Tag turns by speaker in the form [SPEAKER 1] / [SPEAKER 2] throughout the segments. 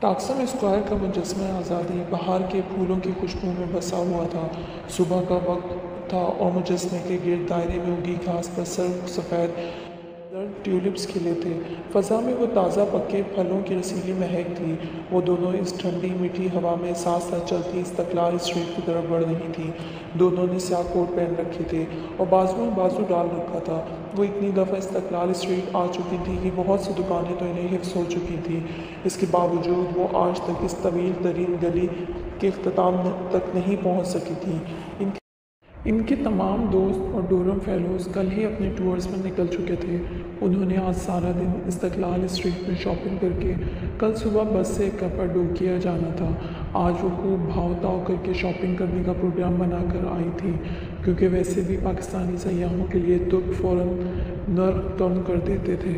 [SPEAKER 1] Taksim square کا مجسمہ آزادی بہار کے پھولوں کی خوشبو میں بسا ہوا تھا۔ صبح کا وقت تھا اور مجسمے کے گرد دائرے میں اگی گھاس پر سرخ سفید زرد ٹیولپس کھلے تھے۔ فضا میں وہ تازہ پکے پھلوں کی رسیلی مہک تھی۔ وہ دونوں اس ٹھنڈی میٹھی ہوا میں ساتھ ساتھ چلتی استقلال اسٹریٹ کی طرف بڑھ رہی تھیں۔ دونوں نے سیاہ کوٹ پہن رکھے تھے اور بازو میں بازو ڈال رکھا تھا۔ وہ اتنی دفعہ استقلال اسٹریٹ آ چکی تھی کہ بہت سی دکانیں تو انہیں حفظ ہو چکی تھیں۔ اس کے باوجود وہ آج تک اس طویل ترین گلی کے اختتام تک نہیں پہنچ سکی تھیں۔ ان کے تمام دوست اور ڈورم فیلوز کل ہی اپنے ٹورز پر نکل چکے تھے۔ انہوں نے آج سارا دن استقلال اسٹریٹ میں شاپنگ کر کے کل صبح بس سے کپاڈوکیا جانا تھا۔ آج وہ خوب بھاؤ تاؤ کر کے شاپنگ کرنے کا پروگرام بنا کر آئی تھی، کیونکہ ویسے بھی پاکستانی سیاحوں کے لیے ترک فوراً نرخ کم کر دیتے تھے۔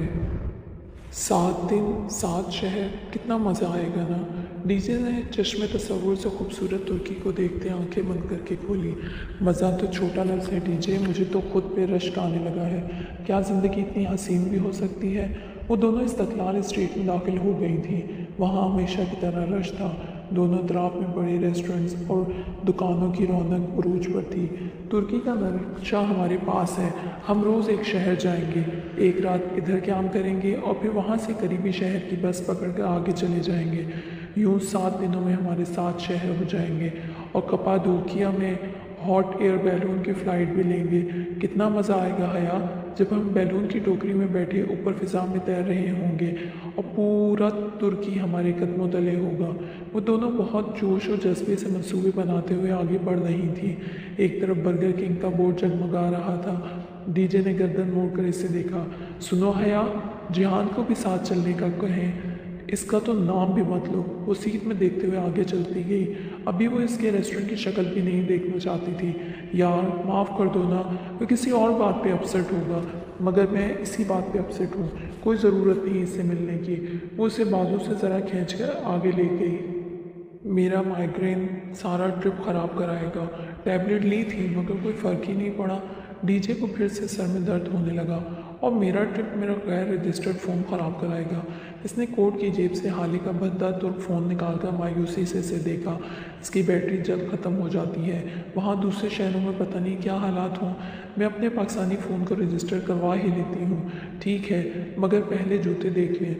[SPEAKER 1] 7 دن 7 شہر، کتنا مزہ آئے گا نا؟ ڈی جے نے چشم تصور سے خوبصورت ترکی کو دیکھتے آنکھیں بند کر کے کھولی۔ مزہ تو چھوٹا لفظ ہے ڈی جے، مجھے تو خود پہ رشک آنے لگا ہے۔ کیا زندگی اتنی حسین بھی ہو سکتی ہے؟ وہ دونوں استقلال اسٹریٹ میں داخل ہو گئی تھیں۔ وہاں ہمیشہ کی طرح رش تھا۔ دونوں اطراف میں بڑے ریسٹورنٹس اور دکانوں کی رونق عروج پر تھی۔ ترکی کا نقشہ ہمارے پاس ہے، ہم روز ایک شہر جائیں گے، ایک رات ادھر قیام کریں گے اور پھر وہاں سے قریبی شہر کی بس پکڑ کر آگے چلے جائیں گے۔ یوں 7 دنوں میں ہمارے 7 شہر ہو جائیں گے اور کپادوکیا میں ہاٹ ایئر بیلون کی فلائٹ بھی لیں گے۔ کتنا مزہ آئے گا حیا، جب ہم بیلون کی ٹوکری میں بیٹھے اوپر فضا میں تیر رہے ہوں گے اور پورا ترکی ہمارے قدموں تلے ہوگا۔ وہ دونوں بہت جوش اور جذبے سے منصوبے بناتے ہوئے آگے بڑھ رہی تھیں۔ ایک طرف برگر کنگ کا بورڈ جگمگا رہا تھا۔ ڈی جے نے گردن موڑ کر اسے دیکھا۔ سنو حیا، جہان کو بھی ساتھ چلنے کا کہیں، اس کا تو نام بھی مت لو۔ وہ سیٹ میں دیکھتے ہوئے آگے چلتی گئی۔ ابھی وہ اس کے ریسٹورنٹ کی شکل بھی نہیں دیکھنا چاہتی تھی۔ یار معاف کر دو نا، وہ کسی اور بات پہ اپسٹ ہوگا، مگر میں اسی بات پہ اپسٹ ہوں۔ کوئی ضرورت نہیں اس سے ملنے کی۔ وہ اسے بازو سے ذرا کھینچ کر آگے لے گئی۔ میرا مائیگرین سارا ٹرپ خراب کرائے گا۔ ٹیبلٹ لی تھی مگر کوئی فرق ہی نہیں پڑا۔ ڈی جے کو پھر سے سر میں درد ہونے لگا۔ اور میرا ٹرپ میرا غیر رجسٹرڈ فون خراب کرائے گا۔ اس نے کوٹ کی جیب سے حالی کا بھدا ترک فون نکال کر مایوسی سے اسے دیکھا۔ اس کی بیٹری جلد ختم ہو جاتی ہے، وہاں دوسرے شہروں میں پتہ نہیں کیا حالات ہوں۔ میں اپنے پاکستانی فون کو رجسٹر کروا ہی لیتی ہوں۔ ٹھیک ہے، مگر پہلے جوتے دیکھ لیں۔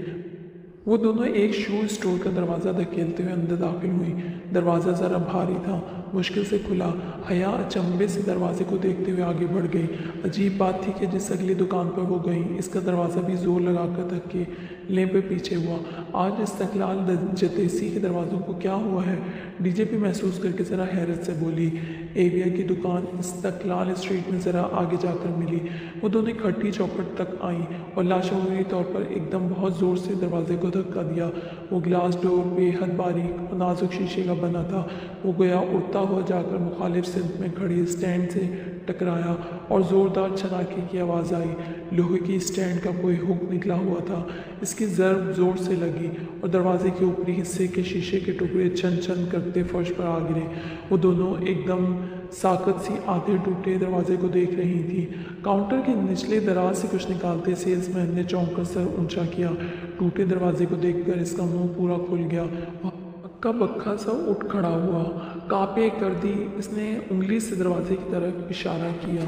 [SPEAKER 1] وہ دونوں ایک شو اسٹور کا دروازہ دھکیلتے ہوئے اندر داخل ہوئی۔ دروازہ ذرا بھاری تھا، مشکل سے کھلا۔ حیا اچنبھے سے دروازے کو دیکھتے ہوئے آگے بڑھ گئی۔ عجیب بات تھی کہ جس اگلی دکان پر وہ گئی، اس کا دروازہ بھی زور لگا کر دھکیلنے پہ پیچھے ہوا۔ آج استقلال جتیسی کے دروازوں کو کیا ہوا ہے؟ ڈی جے بھی محسوس کر کے ذرا حیرت سے بولی۔ ایویا کی دکان استقلال اسٹریٹ میں ذرا آگے جا کر ملی۔ وہ دونوں کھٹی چوکھٹ تک آئیں اور لاشعوری طور پر ایک دم بہت زور سے دروازے کو دھکا دیا۔ وہ گلاس ڈور بے حد باریک اور نازک شیشے کا بنا تھا۔ وہ گویا اڑتا ہوا جا کر مخالف سمت میں کھڑی اسٹینڈ سے ٹکرایا اور زوردار چھناکے کی آواز آئی۔ لوہے کی اسٹینڈ کا کوئی ہک نکلا ہوا تھا، اس کی ضرب زور سے لگی اور دروازے کے اوپری حصے کے شیشے کے ٹکڑے چھن چھن کرتے فرش پر آ گرے۔ وہ دونوں ایک دم ساکت سی آدھے ٹوٹے دروازے کو دیکھ رہی تھی۔ کاؤنٹر کے نچلے دراز سے کچھ نکالتے سیلز مین نے چونک کر سر اونچا کیا۔ ٹوٹے دروازے کو دیکھ کر اس کا منہ پورا کھل گیا، ہکا بکا سا اٹھ کھڑا ہوا۔ کاپے کر دی، اس نے انگلی سے دروازے کی طرف اشارہ کیا۔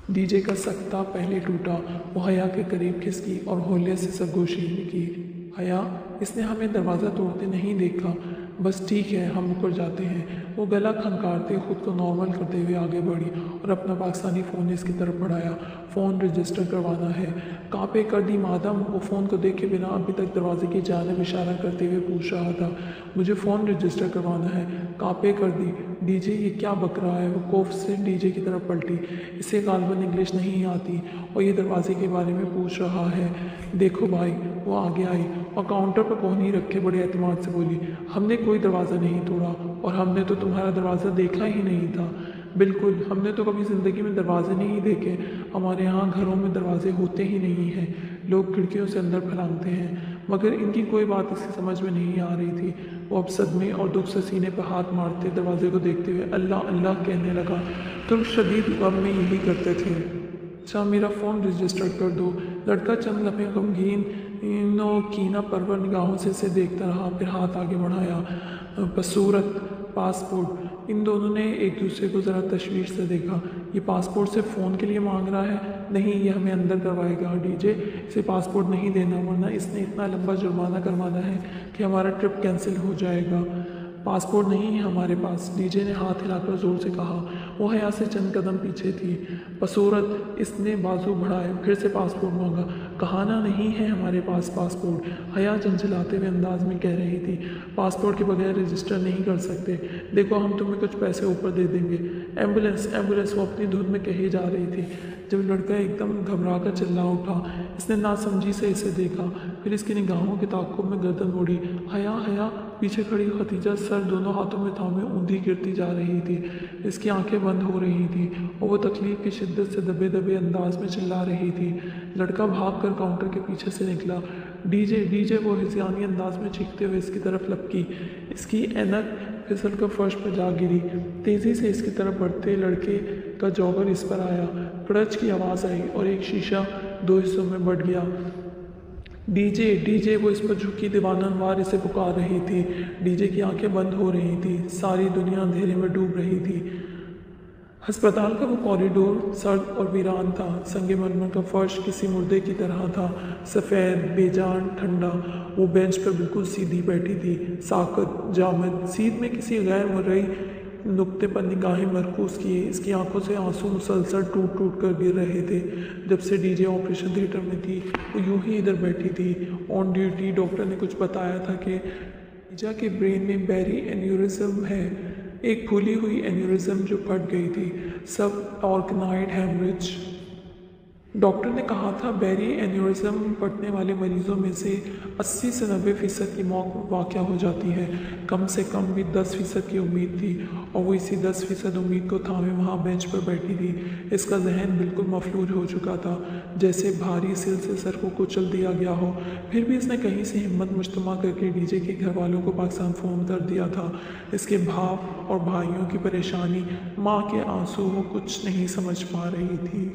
[SPEAKER 1] ڈی جے کا سکتہ پہلے ٹوٹا۔ وہ حیا کے قریب کھسکی اور ہولے سے سرگوشی کی۔ حیا، اس نے ہمیں دروازہ توڑتے نہیں دیکھا، بس ٹھیک ہے، ہم اوپر جاتے ہیں۔ وہ گلا کھنکارتے خود کو نارمل کرتے ہوئے آگے بڑھی اور اپنا پاکستانی فون اس کی طرف بڑھایا۔ فون رجسٹر کروانا ہے۔ کانپے کر دی مادم وہ فون کو دیکھے بنا ابھی تک دروازے کی جانب اشارہ کرتے ہوئے پوچھ رہا تھا۔ مجھے فون رجسٹر کروانا ہے۔ کانپے کر دی۔ ڈی جے یہ کیا بک رہا ہے؟ وہ کوف سے ڈی جے کی طرف پلٹی۔ اسے غالباً انگلش نہیں آتی اور یہ دروازے کے بارے میں پوچھ رہا ہے۔ دیکھو بھائی، وہ آگے آئی اور کاؤنٹر پر کوہنی رکھے بڑے اعتماد سے بولی، ہم نے کوئی دروازہ نہیں توڑا اور ہم نے تو تمہارا دروازہ دیکھا ہی نہیں تھا۔ بالکل، ہم نے تو کبھی زندگی میں دروازے نہیں دیکھے۔ ہمارے ہاں گھروں میں دروازے ہوتے ہی نہیں ہیں، لوگ کھڑکیوں سے اندر پھلانگتے ہیں۔ مگر ان کی کوئی بات اس کی سمجھ میں نہیں آ رہی تھی۔ وہ اب صدمے اور دکھ سے سینے پہ ہاتھ مارتے دروازے کو دیکھتے ہوئے اللہ اللہ کہنے لگا۔ ترک شدید غم میں یہی کرتے تھے۔ اچھا، میرا فون رجسٹر کر دو۔ لڑکا چند لمحے غمگین انہوں کینہ پرور نگاہوں سے اسے دیکھتا رہا، پھر ہاتھ آگے بڑھایا۔ بصورت پاسپورٹ۔ ان دونوں نے ایک دوسرے کو ذرا تشویش سے دیکھا۔ یہ پاسپورٹ صرف فون کے لیے مانگ رہا ہے؟ نہیں، یہ ہمیں اندر کروائے گا۔ ڈی جے، اسے پاسپورٹ نہیں دینا، ورنہ اس نے اتنا لمبا جرمانہ کروانا ہے کہ ہمارا ٹرپ کینسل ہو جائے گا۔ پاسپورٹ نہیں ہے ہمارے پاس، ڈی جے نے ہاتھ ہلا کر زور سے کہا۔ وہ حیا سے چند قدم پیچھے تھی۔ بصورت، اس نے بازو بڑھائے، پھر سے پاسپورٹ مانگا۔ کہا نا نہیں ہے ہمارے پاس پاسپورٹ۔ حیا جھنجھلاتے ہوئے انداز میں کہہ رہی تھی، پاسپورٹ کے بغیر رجسٹر نہیں کر سکتے۔ دیکھو، ہم تمہیں کچھ پیسے اوپر دے دیں گے۔ ایمبولینس ایمبولینس، وہ اپنی دھن میں کہی جا رہی تھی جب لڑکا ایک دم گھبرا کر چلا اٹھا۔ اس نے ناسمجھی سے اسے دیکھا، پھر اس کی نگاہوں کے تعاقب میں گردن موڑی۔ حیا حیا، پیچھے کھڑی ختیجہ سر دونوں ہاتھوں میں تھامے اوندھی گرتی جا رہی تھی۔ اس کی آنکھیں بند ہو رہی تھیں اور وہ تکلیف کی شدت سے دبے دبے انداز میں چلا رہی تھی۔ لڑکا بھاگ کر کاؤنٹر کے پیچھے سے نکلا۔ ڈی جے ڈی جے، وہ ہذیانی انداز میں چیختے ہوئے اس کی طرف لپکی۔ اس کی اینک پھسل کر فرش پر جا گری۔ تیزی سے اس کی طرف بڑھتے لڑکے کا جوگر اس پر آیا۔ کڑچ کی آواز آئی اور ایک شیشہ دو حصوں میں بٹ گیا۔ ڈی جے، وہ اس پر جھکی دیوانہ وار اسے پکار رہی تھی۔ ڈی جے کی آنکھیں بند ہو رہی تھی، ساری دنیا اندھیرے میں ڈوب رہی تھی۔ ہسپتال کا وہ کوریڈور سرد اور ویران تھا۔ سنگ مرمر کا فرش کسی مردے کی طرح تھا، سفید، بے جان، ٹھنڈا۔ وہ بینچ پر بالکل سیدھی بیٹھی تھی، ساکت، جامد، سیدھ میں کسی غیر مرئی نقطے پر نگاہیں مرکوز کیے۔ اس کی آنکھوں سے آنسو مسلسل ٹوٹ ٹوٹ کر گر رہے تھے۔ جب سے ڈی جے آپریشن تھیٹر میں تھی، وہ یوں ہی ادھر بیٹھی تھی، آن ڈیوٹی۔ ڈاکٹر نے کچھ بتایا تھا کہ خدیجہ کے برین میں بیری اینیورزم ہے، ایک پھولی ہوئی اینیورزم جو پھٹ گئی تھی، سب آرگنائڈ ہیمریج۔ ڈاکٹر نے کہا تھا بیری اینیورزم پھٹنے والے مریضوں میں سے 80 سے 90% کی موت واقع ہو جاتی ہے۔ کم سے کم بھی 10% کی امید تھی، اور وہ اسی 10% امید کو تھامے وہاں بینچ پر بیٹھی تھی۔ اس کا ذہن بالکل مفلوج ہو چکا تھا، جیسے بھاری سل سے سر کو کچل دیا گیا ہو۔ پھر بھی اس نے کہیں سے ہمت مجتمع کر کے ڈی جے کے گھر والوں کو پاکستان فون کر دیا تھا۔ اس کے باپ اور بھائیوں کی پریشانی، ماں کے آنسو، وہ کچھ نہیں سمجھ پا رہی تھی۔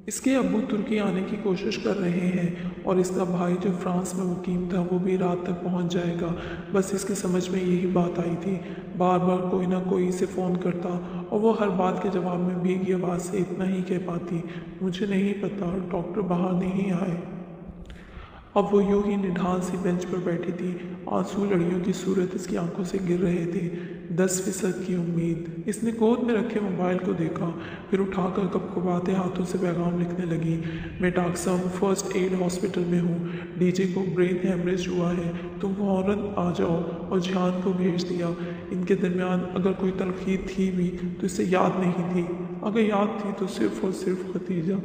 [SPEAKER 1] اس کے ابو ترکی آنے کی کوشش کر رہے ہیں، اور اس کا بھائی جو فرانس میں مقیم تھا وہ بھی رات تک پہنچ جائے گا۔ بس اس کی سمجھ میں یہی بات آئی تھی۔ بار بار کوئی نہ کوئی اسے فون کرتا، اور وہ ہر بات کے جواب میں بھیگی آواز سے اتنا ہی کہہ پاتی، مجھے نہیں پتا، ڈاکٹر باہر نہیں آئے۔ اب وہ یوں ہی نڈھال سی بینچ پر بیٹھی تھی، آنسو لڑیوں کی صورت اس کی آنکھوں سے گر رہے تھے۔ 10% کی امید۔ اس نے گود میں رکھے موبائل کو دیکھا، پھر اٹھا کر کپکپاتے ہاتھوں سے پیغام لکھنے لگی۔ میں ٹاکسم فرسٹ ایڈ ہاسپٹل میں ہوں، ڈی جے کو برین ہیمریج ہوا ہے، تم فوراً آ جاؤ، اور جہان کو بھیج دیا۔ ان کے درمیان اگر کوئی تلخی تھی بھی تو اسے یاد نہیں تھی، اگر یاد تھی تو صرف اور صرف ختیجہ۔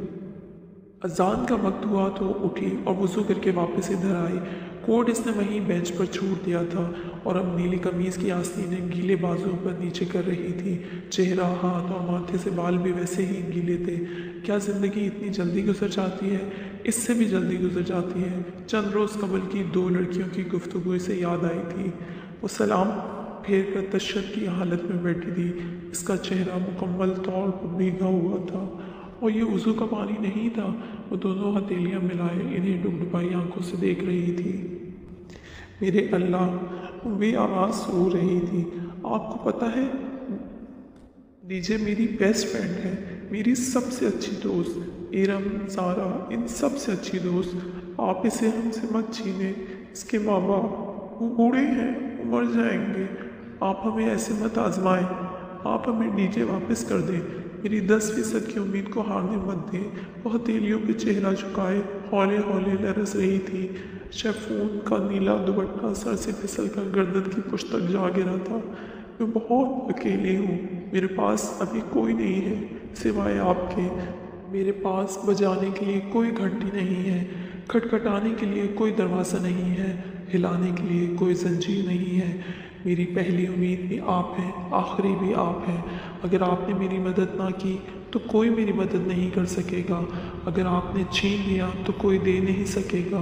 [SPEAKER 1] اذان کا وقت ہوا تو اٹھی اور وضو کر کے واپس ادھر آئی۔ کوٹ اس نے وہیں بینچ پر چھوڑ دیا تھا، اور اب نیلی قمیض کی آستینیں گیلے بازوؤں پر نیچے کر رہی تھی۔ چہرہ، ہاتھ اور ماتھے سے بال بھی ویسے ہی گیلے تھے۔ کیا زندگی اتنی جلدی گزر جاتی ہے؟ اس سے بھی جلدی گزر جاتی ہے۔ چند روز قبل کی 2 لڑکیوں کی گفتگو اسے یاد آئی تھی۔ وہ سلام پھیر کر تشدد کی حالت میں بیٹھی تھی۔ اس کا چہرہ مکمل طور پر بھیگا ہوا تھا، اور یہ وضو کا پانی نہیں تھا۔ وہ دونوں ہتھیلیاں ملائے انہیں ڈبڈبائی آنکھوں سے دیکھ رہی تھی۔ میرے اللہ، وہ آواز رو رہی تھی۔ آپ کو پتہ ہے، ڈی جے میری بیسٹ فرینڈ ہے، میری سب سے اچھی دوست، ارم، زارا، ان سب سے اچھی دوست۔ آپ اسے ہم سے مت چھینیں۔ اس کے ماں باپ، وہ بوڑھے ہیں، وہ مر جائیں گے۔ آپ ہمیں ایسے مت آزمائیں۔ آپ ہمیں ڈی جے واپس کر دیں۔ میری 10% کی امید کو ہارنے مت دیں۔ وہ ہتھیلیوں پہ چہرہ جھکائے ہولے ہولے لرز رہی تھی۔ شیفون کا نیلا دوپٹہ سر سے پھسل کر گردن کی پشت تک جا گرا تھا۔ میں بہت اکیلی ہوں، میرے پاس ابھی کوئی نہیں ہے سوائے آپ کے۔ میرے پاس بجانے کے لیے کوئی گھنٹی نہیں ہے، کھٹکھٹانے کے لیے کوئی دروازہ نہیں ہے، ہلانے کے لیے کوئی زنجیر نہیں ہے۔ میری پہلی امید بھی آپ ہیں، آخری بھی آپ ہیں۔ اگر آپ نے میری مدد نہ کی تو کوئی میری مدد نہیں کر سکے گا۔ اگر آپ نے چھین لیا تو کوئی دے نہیں سکے گا،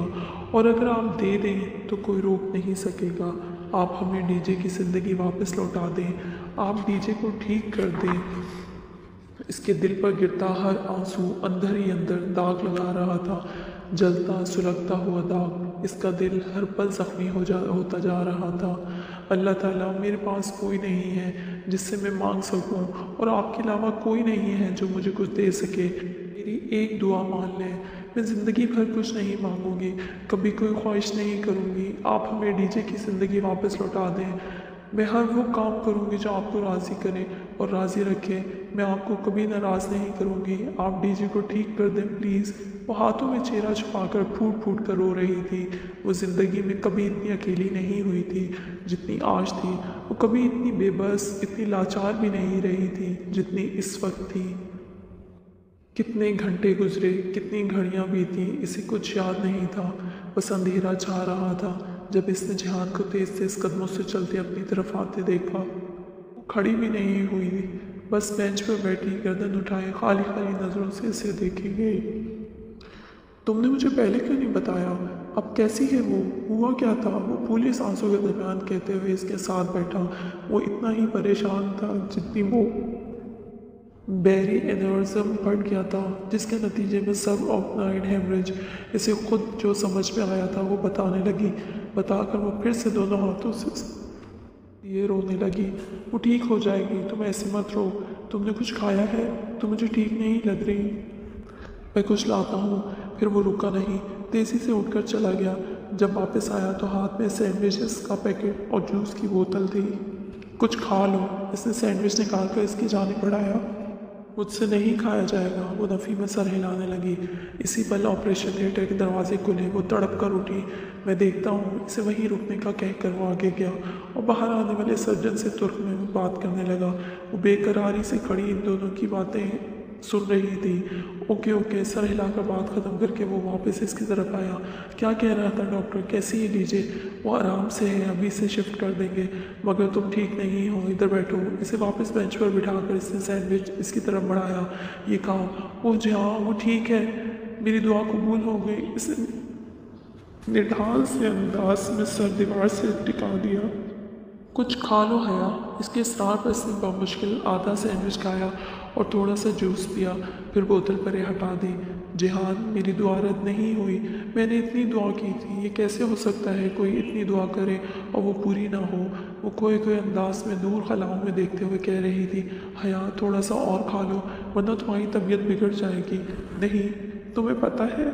[SPEAKER 1] اور اگر آپ دے دیں تو کوئی روک نہیں سکے گا۔ آپ ہمیں ڈی جے کی زندگی واپس لوٹا دیں، آپ ڈی جے کو ٹھیک کر دیں۔ اس کے دل پر گرتا ہر آنسو اندر ہی اندر داغ لگا رہا تھا، جلتا سلگتا ہوا داغ۔ اس کا دل ہر پل زخمی ہوتا جا رہا تھا۔ اللہ تعالیٰ، میرے پاس کوئی نہیں ہے جس سے میں مانگ سکوں، اور آپ کے علاوہ کوئی نہیں ہے جو مجھے کچھ دے سکے۔ میری ایک دعا مان لیں، میں زندگی بھر کچھ نہیں مانگوں گی، کبھی کوئی خواہش نہیں کروں گی۔ آپ ہمیں ڈی جے کی زندگی واپس لوٹا دیں۔ میں ہر وہ کام کروں گی جو آپ کو راضی کرے اور راضی رکھے۔ میں آپ کو کبھی ناراض نہیں کروں گی۔ آپ ڈی جے کو ٹھیک کر دیں پلیز۔ وہ ہاتھوں میں چہرہ چھپا کر پھوٹ پھوٹ کر رو رہی تھی۔ وہ زندگی میں کبھی اتنی اکیلی نہیں ہوئی تھی جتنی آج تھی۔ وہ کبھی اتنی بے بس، اتنی لاچار بھی نہیں رہی تھی جتنی اس وقت تھی۔ کتنے گھنٹے گزرے، کتنی گھڑیاں بیتیں، اسے کچھ یاد نہیں تھا۔ بس اندھیرا چھا رہا تھا جب اس نے جہان کو تیز تیز قدموں سے چلتے اپنی طرف آتے دیکھا۔ وہ کھڑی بھی نہیں ہوئی، بس بینچ پر بیٹھی گردن اٹھائے خالی خالی نظروں سے اسے دیکھی گئی۔ تم نے مجھے پہلے کیوں نہیں بتایا؟ اب کیسی ہے وہ؟ ہوا کیا تھا؟ وہ پوری سانسوں کے درمیان کہتے ہوئے اس کے ساتھ بیٹھا۔ وہ اتنا ہی پریشان تھا جتنی وہ بیری اینورزم پڑ گیا تھا، جس کے نتیجے میں سب آرگنائڈ ہیمریج۔ اسے خود جو سمجھ میں آیا تھا وہ بتانے لگی۔ بتا کر وہ پھر سے دونوں ہاتھوں سے یہ رونے لگی۔ وہ ٹھیک ہو جائے گی، تم ایسے مت رو۔ تم نے کچھ کھایا ہے؟ تم مجھے ٹھیک نہیں لگ رہی۔ میں کچھ لاتا ہوں۔ پھر وہ رکا نہیں، تیزی سے اٹھ کر چلا گیا۔ جب واپس آیا تو ہاتھ میں سینڈوچز کا پیکٹ اور جوس کی بوتل تھی۔ کچھ کھا لو، اس نے سینڈوچ نکال کر اس کی جانب بڑھایا۔ مجھ سے نہیں کھایا جائے گا۔ وہ نفی میں سر ہلانے لگی۔ اسی پل آپریشن تھیٹر کے دروازے کھلے۔ وہ تڑپ کر اٹھی۔ میں دیکھتا ہوں، اسے وہیں رکنے کا کہہ کر وہ آگے گیا اور باہر آنے والے سرجن سے ترک میں بات کرنے لگا۔ وہ بے قراری سے کھڑی ان دونوں کی باتیں سن رہی تھی۔ اوکے اوکے، سر ہلا کر بات ختم کر کے وہ واپس اس کی طرف آیا۔ کیا کہہ رہا تھا ڈاکٹر؟ کیسی ہے لیجیے؟ وہ آرام سے ہے، ابھی سے شفٹ کر دیں گے، مگر تم ٹھیک نہیں ہو، ادھر بیٹھو۔ اسے واپس بینچ پر بٹھا کر اس نے سینڈوچ اس کی طرف بڑھایا۔ یہ کہا، وہ جی ہاں، وہ ٹھیک ہے، میری دعا قبول ہو گئی۔ اس نے نڈھال سے انداز میں سر دیوار سے ٹکا دیا۔ کچھ کھا لو حیا۔ اس کے اصرار پر اس نے بمشکل آدھا سینڈوچ کھایا اور تھوڑا سا جوس پیا، پھر بوتل پرے ہٹا دی۔ جہان، میری دعا رد نہیں ہوئی، میں نے اتنی دعا کی تھی، یہ کیسے ہو سکتا ہے کوئی اتنی دعا کرے اور وہ پوری نہ ہو؟ وہ کھوئے انداز میں دور خلاؤں میں دیکھتے ہوئے کہہ رہی تھی، حیا تھوڑا سا اور کھا لو ورنہ تمہاری طبیعت بگڑ جائے گی۔ نہیں، تمہیں پتہ ہے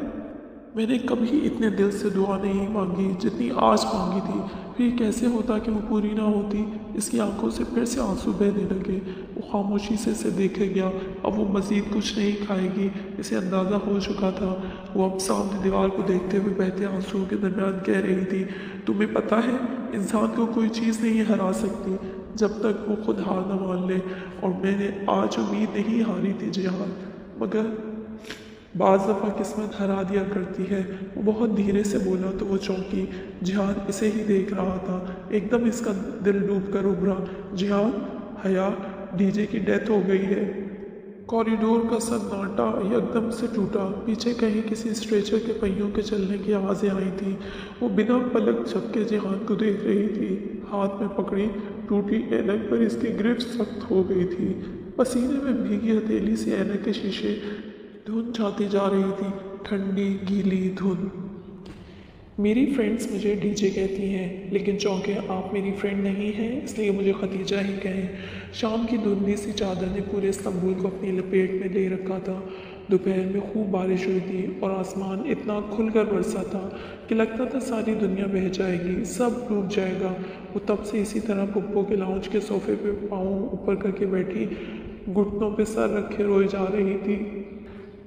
[SPEAKER 1] میں نے کبھی اتنے دل سے دعا نہیں مانگی جتنی آج مانگی تھی۔ پھر کیسے ہوتا کہ وہ پوری نہ ہوتی؟ اس کی آنکھوں سے پھر سے آنسو بہنے لگے۔ وہ خاموشی سے اسے دیکھے گیا۔ اب وہ مزید کچھ نہیں کھائے گی، اسے اندازہ ہو چکا تھا۔ وہ اب سامنے دیوار کو دیکھتے ہوئے بہتے آنسوؤں کے درمیان کہہ رہی تھی، تمہیں پتہ ہے انسان کو کوئی چیز نہیں ہرا سکتی جب تک وہ خود ہار نہ مان لے، اور میں نے آج امید نہیں ہاری تھی جہان، مگر بعض دفعہ قسمت ہرا دیا کرتی ہے۔ وہ بہت دھیرے سے بولا تو وہ چونکی۔ جہان اسے ہی دیکھ رہا تھا۔ ایک دم اس کا دل ڈوب کر ابھرا۔ جہان، حیا، ڈی جے کی ڈیتھ ہو گئی ہے۔ کوریڈور کا سناٹا یکدم سے ٹوٹا۔ پیچھے کہیں کسی اسٹریچر کے پہیوں کے چلنے کی آوازیں آئی تھیں۔ وہ بنا پلک جھپکے جہان کو دیکھ رہی تھی۔ ہاتھ میں پکڑی ٹوٹی اینک پر اس کی گرفت سخت ہو گئی تھی۔ پسینے میں بھیگی ہتھیلی سے اینک کے شیشے دھن جاتی جا رہی تھی، ٹھنڈی گیلی دھن۔ میری فرینڈز مجھے ڈی جے کہتی ہیں، لیکن چونکہ آپ میری فرینڈ نہیں ہیں اس لیے مجھے ختیجہ ہی کہیں۔ شام کی دھندلی سی چادر نے پورے استنبول کو اپنی لپیٹ میں لے رکھا تھا۔ دوپہر میں خوب بارش ہوئی تھی اور آسمان اتنا کھل کر برسا تھا کہ لگتا تھا ساری دنیا بہہ جائے گی، سب ڈوب جائے گا۔ وہ تب سے اسی طرح پپو کے لاؤنج کے صوفے پہ پاؤں اوپر کر کے بیٹھی، گھٹنوں پہ سر رکھے روئے جا رہی تھی۔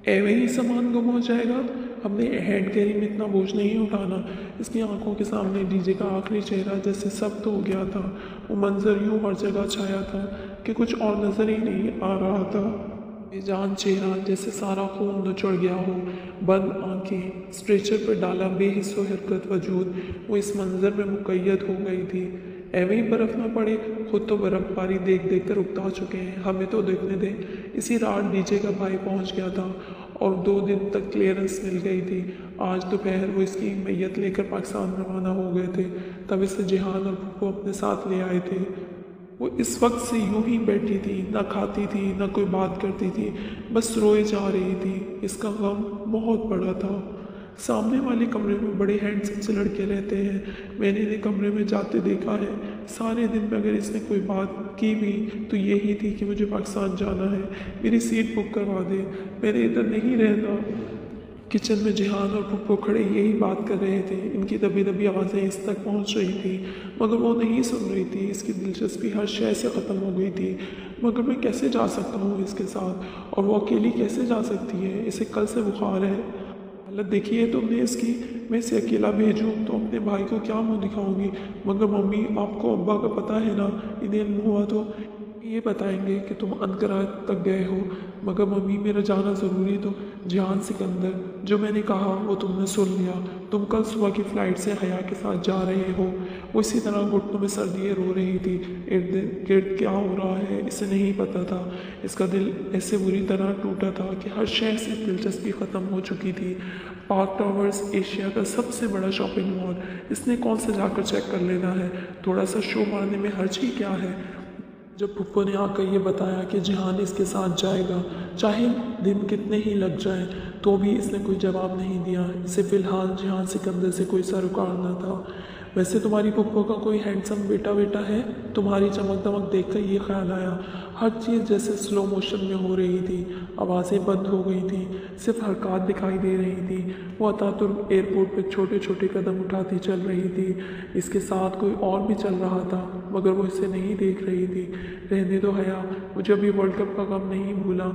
[SPEAKER 1] ایویں ہی سامان گم ہو جائے گا، ہم نے ہینڈ کیری میں اتنا بوجھ نہیں اٹھانا۔ اس کی آنکھوں کے سامنے ڈی جے کا آخری چہرہ جیسے سخت ہو گیا تھا۔ وہ منظر یوں ہر جگہ چھایا تھا کہ کچھ اور نظر ہی نہیں آ رہا تھا۔ بے جان چہرہ جیسے سارا خون نچڑ گیا ہو، بند آنکھیں، اسٹریچر پر ڈالا بے حس و حرکت وجود۔ وہ اس منظر میں مقید ہو گئی تھی۔ ایویں ہی برف نہ پڑے، خود تو برف باری دیکھ دیکھ کر اکتا چکے ہیں، ہمیں تو دیکھنے دیں۔ اسی رات ڈی جے کا بھائی پہنچ گیا تھا اور 2 دن تک کلیئرنس مل گئی تھی۔ آج دوپہر وہ اس کی میت لے کر پاکستان روانہ ہو گئے تھے، تب اسے جہان اور پھپھو اپنے ساتھ لے آئے تھے۔ وہ اس وقت سے یوں ہی بیٹھی تھی، نہ کھاتی تھی نہ کوئی بات کرتی تھی، بس روئے جا رہی تھی۔ اس کا غم بہت بڑا تھا۔ سامنے والے کمرے میں بڑے ہینڈسم سے لڑکے رہتے ہیں، میں نے انہیں کمرے میں جاتے دیکھا ہے۔ سارے دن میں اگر اس نے کوئی بات کی بھی تو یہی تھی کہ مجھے پاکستان جانا ہے، میری سیٹ بک کروا دے، میں نے ادھر نہیں رہنا۔ کچن میں جہان اور پھپھو کھڑے یہی بات کر رہے تھے، ان کی دبی دبی آوازیں اس تک پہنچ رہی تھی مگر وہ نہیں سن رہی تھی۔ اس کی دلچسپی ہر شے سے ختم ہو گئی تھی۔ مگر میں کیسے جا سکتا ہوں اس کے ساتھ، اور وہ اکیلی کیسے جا سکتی ہے؟ اسے کل سے بخار ہے۔ حالت دیکھی ہے تم نے اس کی؟ میں اسے اکیلا بھیجوں تو اپنے بھائی کو کیا منہ دکھاؤں گی؟ مگر ممی، آپ کو ابا کا پتہ ہے نا، انہیں علم ہوا تو یہ بتائیں گے کہ تم انقرہ تک گئے ہو۔ مگر ممی، میرا جانا ضروری تو جہان سکندر، جو میں نے کہا وہ تم نے سن لیا۔ تم کل صبح کی فلائٹ سے حیا کے ساتھ جا رہے ہو۔ وہ اسی طرح گھٹنوں میں سر دیے رو رہی تھی۔ ارد گرد کیا ہو رہا ہے اسے نہیں پتہ تھا۔ اس کا دل ایسے بری طرح ٹوٹا تھا کہ ہر شے سے دلچسپی ختم ہو چکی تھی۔ پارک ٹاورز ایشیا کا سب سے بڑا شاپنگ مال، اس نے کون سے جا کر چیک کر لینا ہے؟ تھوڑا سا شو مارنے میں حرج ہی کیا ہے؟ جب پھپھو نے آ کر یہ بتایا کہ جہان اس کے ساتھ جائے گا، چاہے دن کتنے ہی لگ جائیں، تو بھی اس نے کوئی جواب نہیں دیا۔ اسے فی الحال جہان سکندر سے کوئی سروکار نہ تھا۔ ویسے تمہاری پھپھو کا کوئی ہینڈسم بیٹا ہے؟ تمہاری چمک دمک دیکھ کر یہ خیال آیا۔ ہر چیز جیسے سلو موشن میں ہو رہی تھی، آوازیں بند ہو گئی تھیں، صرف حرکات دکھائی دے رہی تھی۔ وہ اتاترک ایئرپورٹ پہ چھوٹے چھوٹے قدم اٹھاتی چل رہی تھی۔ اس کے ساتھ کوئی اور بھی چل رہا تھا مگر وہ اسے نہیں دیکھ رہی تھی۔ رہنے دو حیا، مجھے ابھی ورلڈ کپ کا غم نہیں بھولا۔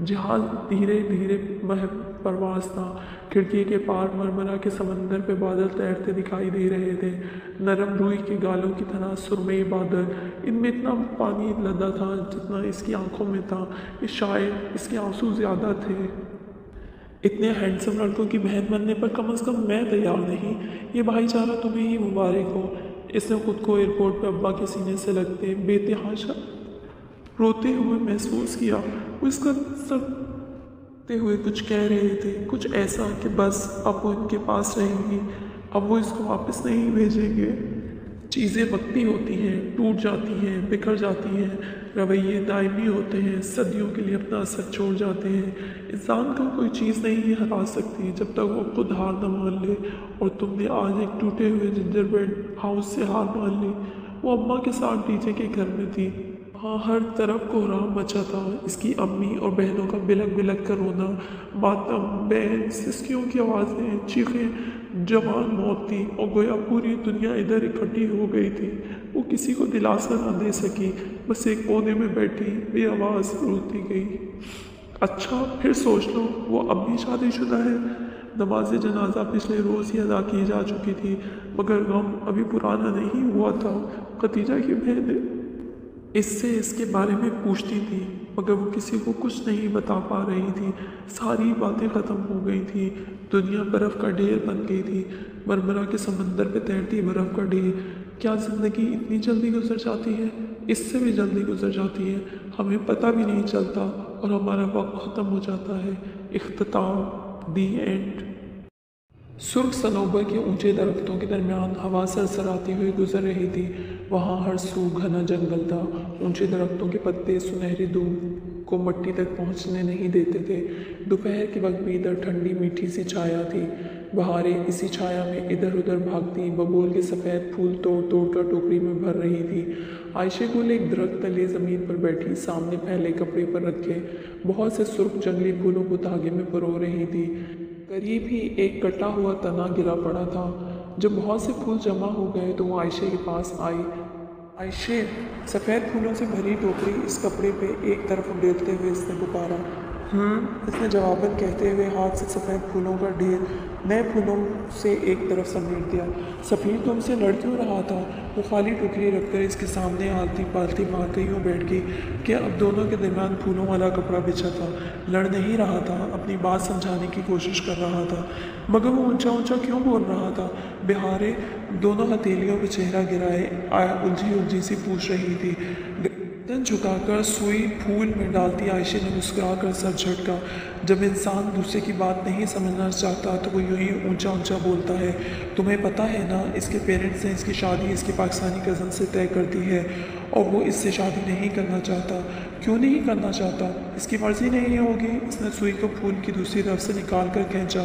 [SPEAKER 1] جہاز دھیرے دھیرے محب پرواز تھا۔ کھڑکی کے پار مرمرہ کے سمندر پہ بادل تیرتے دکھائی دے رہے تھے، نرم روئی کے گالوں کی طرح سرمئی بادل۔ ان میں اتنا پانی لدا تھا جتنا اس کی آنکھوں میں تھا، شاید اس کے آنسو زیادہ تھے۔ اتنے ہینڈسم لڑکوں کی بہن بننے پر کم از کم میں تیار نہیں۔ یہ بھائی چارہ تمہیں ہی مبارک ہو۔ اس نے خود کو ایئرپورٹ پہ ابا کے سینے سے لگتے بے تحاشا روتے ہوئے محسوس کیا۔ وہ اس کا سرتے ہوئے کچھ کہہ رہے تھے، کچھ ایسا کہ بس اب وہ ان کے پاس رہیں گی، اب وہ اس کو واپس نہیں بھیجیں گے۔ چیزیں وقتی ہوتی ہیں، ٹوٹ جاتی ہیں، بکھر جاتی ہیں، رویے دائمی ہوتے ہیں، صدیوں کے لیے اپنا اثر چھوڑ جاتے ہیں۔ انسان کو کوئی چیز نہیں ہرا سکتی جب تک وہ خود ہار نہ مان لے، اور تم نے آج ایک ٹوٹے ہوئے جنجر بیڈ ہاؤس سے ہار مان لی۔ وہ اماں کے ساتھ ڈی جے کے گھر میں تھی، وہاں ہر طرف کوہرام مچا تھا۔ اس کی امی اور بہنوں کا بلک بلک کر رونا، ماتم، بین، سسکیوں کی آوازیں، چیخیں جوان موت تھی، اور گویا پوری دنیا ادھر اکٹھی ہو گئی تھی۔ وہ کسی کو دلاسا نہ دے سکی، بس ایک کونے میں بیٹھی بے آواز روتی گئی۔ اچھا، پھر سوچ لو، وہ اب بھی شادی شدہ ہے۔ نماز جنازہ پچھلے روز ہی ادا کی جا چکی تھی، مگر غم ابھی پرانا نہیں ہوا تھا۔ ختیجہ کی بہن اس سے اس کے بارے میں پوچھتی تھی مگر وہ کسی کو کچھ نہیں بتا پا رہی تھی۔ ساری باتیں ختم ہو گئی تھی، دنیا برف کا ڈھیر بن گئی تھی، مرمرہ کے سمندر پہ تیرتی برف کا ڈھیر۔ کیا زندگی اتنی جلدی گزر جاتی ہے؟ اس سے بھی جلدی گزر جاتی ہے، ہمیں پتہ بھی نہیں چلتا اور ہمارا وقت ختم ہو جاتا ہے۔ اختتام، دی اینڈ۔ سرخ صنوبر کے اونچے درختوں کے درمیان ہوا سرسراتی ہوئی گزر رہی تھی۔ وہاں ہر سو گھنا جنگل تھا، اونچے درختوں کے پتے سنہری دھوپ کو مٹی تک پہنچنے نہیں دیتے تھے۔ دوپہر کے وقت بھی ادھر ٹھنڈی میٹھی سی چھایا تھی، بہاریں اسی چھایا میں ادھر ادھر بھاگتی ببول کے سفید پھول توڑ توڑ کر ٹوکری میں بھر رہی تھی۔ عائشہ گل ایک درخت تلے زمین پر بیٹھی سامنے پھیلے کپڑے پر رکھے بہت سے سرخ جنگلی پھولوں کو دھاگے میں پرو رہی تھی۔ قریب ہی ایک کٹا ہوا تنا گرا پڑا تھا۔ جب بہت سے پھول جمع ہو گئے تو وہ عائشہ کے پاس آئی۔ عائشہ، سفید پھولوں سے بھری ٹوکری اس کپڑے پہ ایک طرف اڈیلتے ہوئے اس نے پکارا۔ اس نے جواباً کہتے ہوئے ہاتھ سے سفید پھولوں کا ڈھیر نئے پھولوں سے ایک طرف سمیٹ دیا۔ سفیر تم سے لڑ کیوں رہا تھا؟ وہ خالی ٹوکری رکھ کر اس کے سامنے آلتی پالتی مار کے یوں بیٹھ گئی کہ اب دونوں کے درمیان پھولوں والا کپڑا بچھا تھا۔ لڑ نہیں رہا تھا، اپنی بات سمجھانے کی کوشش کر رہا تھا۔ مگر وہ اونچا اونچا کیوں بول رہا تھا؟ بہاریں دونوں ہتھیلیوں پہ چہرہ گرائے الجھی سی پوچھ رہی تھی۔ گردن جھکا کر سوئی پھول میں ڈالتی عائشہ نے مسکرا کر سر جھٹکا۔ جب انسان دوسرے کی بات نہیں سمجھنا چاہتا تو وہ یوں ہی اونچا اونچا بولتا ہے۔ تمہیں پتہ ہے نا، اس کے پیرنٹس نے اس کی شادی اس کے پاکستانی کزن سے طے کر دی ہے اور وہ اس سے شادی نہیں کرنا چاہتا۔ کیوں نہیں کرنا چاہتا؟ اس کی مرضی نہیں ہوگی۔ اس نے سوئی کو پھول کی دوسری طرف سے نکال کر کھینچا۔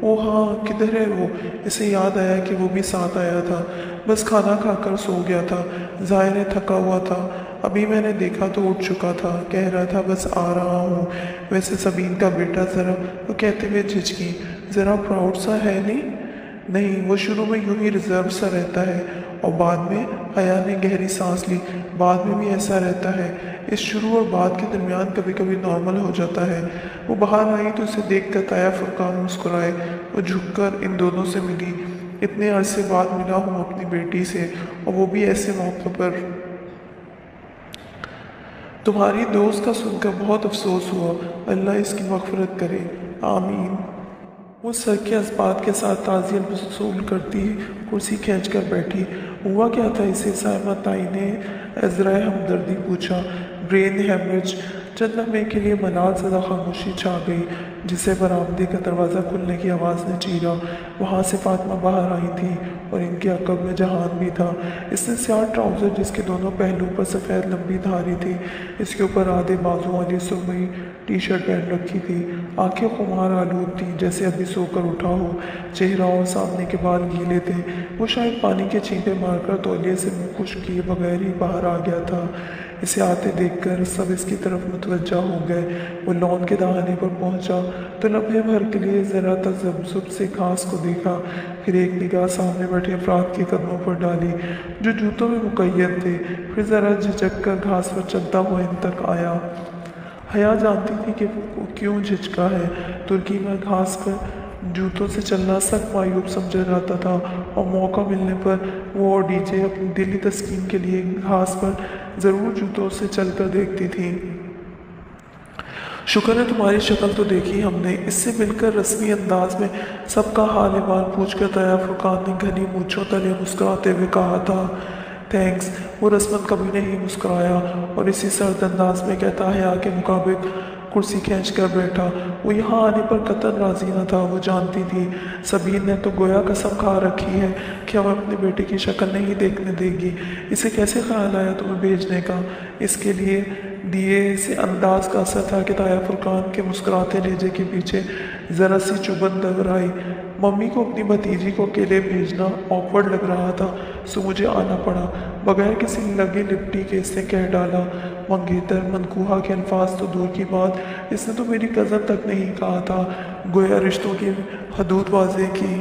[SPEAKER 1] او ہاں، کدھر ہے وہ؟ اسے یاد آیا کہ وہ بھی ساتھ آیا تھا، بس کھانا کھا کر سو گیا تھا، ظاہر ہے تھکا ہوا تھا۔ ابھی میں نے دیکھا تو اٹھ چکا تھا، کہہ رہا تھا بس آ رہا ہوں۔ ویسے سبین کا بیٹا ذرا، وہ کہتے ہوئے جھجکی، ذرا پراؤڈ سا ہے نہیں، وہ شروع میں یوں ہی ریزرو سا رہتا ہے اور بعد میں، حیا نے گہری سانس لی، بعد میں بھی ایسا رہتا ہے۔ اس شروع اور بعد کے درمیان کبھی کبھی نارمل ہو جاتا ہے۔ وہ باہر آئی تو اسے دیکھ کر تایا فرقان مسکرائے۔ وہ جھک کر ان دونوں سے ملی۔ اتنے عرصے بعد ملا ہوں اپنی بیٹی سے، اور وہ بھی ایسے موقع پر۔ تمہاری دوست کا سن کر بہت افسوس ہوا، اللہ اس کی مغفرت کرے، آمین۔ وہ سر کے اسبات کے ساتھ تعزیت وصول کرتی کرسی کھینچ کر بیٹھی۔ ہوا کیا تھا اسے؟ سائمہ تائی نے عذرائے ہمدردی پوچھا۔ Brain haemorrhage. چند لمحے کے لیے ملال زدہ خاموشی چھا گئی، جسے برآمدے کا دروازہ کھلنے کی آواز نے چیرا۔ وہاں سے فاطمہ باہر آئی تھی اور ان کے عقب میں جہان بھی تھا۔ اس نے سیاہ ٹراؤزر جس کے دونوں پہلو پر سفید لمبی دھاری تھی، اس کے اوپر آدھے بازو والی سرمئی ٹی شرٹ پہن رکھی تھی۔ آنکھیں خمار آلود تھیں، جیسے ابھی سو کر اٹھا ہو۔ چہرہ اور سامنے کے بال گیلے تھے۔ وہ شاید پانی کے چھینٹے مار کر تولیے سے منہ خشک کیے بغیر ہی باہر آ گیا تھا۔ اسے آتے دیکھ کر سب اس کی طرف متوجہ ہو گئے۔ وہ لان کے دہانے پر پہنچا تو لمحے بھر کے لیے ذرا تذبذب سے گھاس کو دیکھا، پھر ایک نگاہ سامنے بیٹھے افراد کے قدموں پر ڈالی جو جوتوں میں مقید تھے، پھر ذرا جھجک کر گھاس پر چلتا ہوا ان تک آیا۔ حیا جانتی تھی کہ وہ کیوں جھجکا ہے۔ ترکی میں گھاس پر جوتوں سے چلنا سخت معیوب سمجھا جاتا تھا، اور موقع ملنے پر وہ اور ڈی جے اپنی دلی تسکین کے لیے گھاس پر ضرور جوتوں سے چل کر دیکھتی تھیں۔ شکر ہے تمہاری شکل تو دیکھی ہم نے، اس سے مل کر رسمی انداز میں سب کا حال احوال پوچھ کر تایا فرقان نے گھنی مونچھوں تلے مسکراتے ہوئے کہا تھا۔ تھینکس۔ وہ رسمن کبھی نہیں مسکرایا اور اسی سرد انداز میں کہتا حیا کے مطابق کرسی کھینچ کر بیٹھا۔ وہ یہاں آنے پر قطعاً راضی نہ تھا۔ وہ جانتی تھی سبین نے تو گویا قسم کھا رکھی ہے کہ وہ اپنے بیٹے کی شکل نہیں دیکھنے دے گی۔ اسے کیسے خیال آیا تمہیں بھیجنے کا؟ اس کے لیے دیے سے انداز کا اثر تھا کہ تایا فرقان کے مسکراتے لہجے کے پیچھے ذرا سی چبھن نظر آئی۔ ممی کو اپنی بھتیجی کو اکیلے بھیجنا آکورڈ لگ رہا تھا، سو مجھے آنا پڑا۔ بغیر کسی لگی لپٹی کے اس نے کہہ ڈالا۔ منگیتر منقوہہ کے الفاظ تو دور کی بات، اس نے تو میری کزن تک نہیں کہا تھا، گویا رشتوں کی حدود واضح کی۔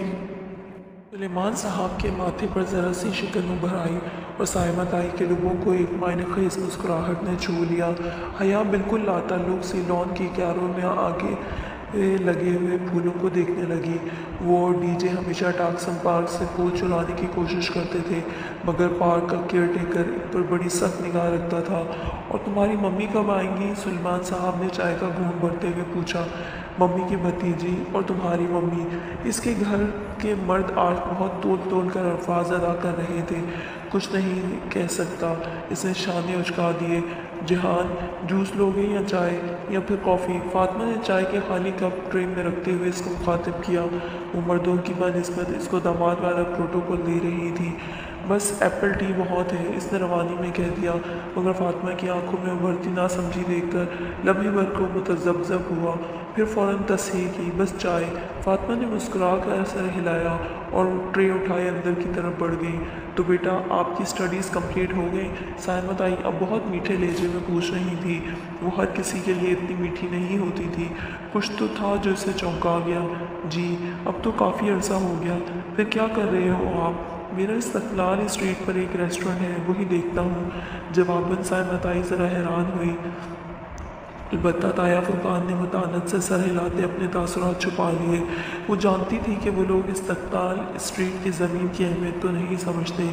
[SPEAKER 1] سلیمان صاحب کے ماتھے پر ذرا سی شکن ابھر آئی اور سائمہ تائی کے لبوں کو ایک معنی خیز مسکراہٹ نے چھو لیا۔ حیا بالکل لاتعلق سی لان کی کیاروں میں آگے لگے ہوئے پھولوں کو دیکھنے لگی۔ وہ اور ڈی جے ہمیشہ ٹاکسن پارک سے پھول چرانے کی کوشش کرتے تھے، مگر پارک کا کیئر ٹیکر ان پر بڑی سخت نگاہ رکھتا تھا۔ اور تمہاری ممی کب آئیں گی؟ سلیمان صاحب نے چائے کا گھونٹ بھرتے ہوئے پوچھا۔ ممی کی بھتیجی اور تمہاری ممی۔ اس کے گھر کے مرد آج بہت تول کر الفاظ ادا کر رہے تھے۔ کچھ نہیں کہہ سکتا، اس نے شانے اچکا دیے۔ جہان، جوس لوگے یا چائے یا پھر کافی؟ فاطمہ نے چائے کے خالی کپ ٹرے میں رکھتے ہوئے اس کو مخاطب کیا۔ وہ مردوں کی بنسبت اس کو داماد والا پروٹوکول دے رہی تھی۔ بس ایپل ٹی بہت ہے، اس نے روانی میں کہہ دیا، مگر فاطمہ کی آنکھوں میں ابھرتی ناسمجھی دیکھ کر لمحے بھر کو متذبذب ہوا، پھر فوراً تصحیح کی، بس چائے۔ فاطمہ نے مسکرا کر سر ہلایا اور ٹرے اٹھائے اندر کی طرف بڑھ گئی۔ تو بیٹا آپ کی سٹڈیز کمپلیٹ ہو گئیں؟ سائمہ تائی اب بہت میٹھے لہجے میں پوچھ رہی تھی۔ وہ ہر کسی کے لیے اتنی میٹھی نہیں ہوتی تھی۔ کچھ تو تھا جو اسے چونکا گیا۔ جی اب تو کافی عرصہ ہو گیا۔ پھر کیا کر رہے ہو آپ؟ میرا استقلال اسٹریٹ پر ایک ریسٹورنٹ ہے، وہی دیکھتا ہوں۔ جواباً سائمہ تائی ذرا حیران ہوئی۔ البتہ تایا فرقان نے متانت سے سر ہلاتے اپنے تاثرات چھپا لیے۔ وہ جانتی تھی کہ وہ لوگ استقلال اسٹریٹ کی زمین کی اہمیت تو نہیں سمجھتے،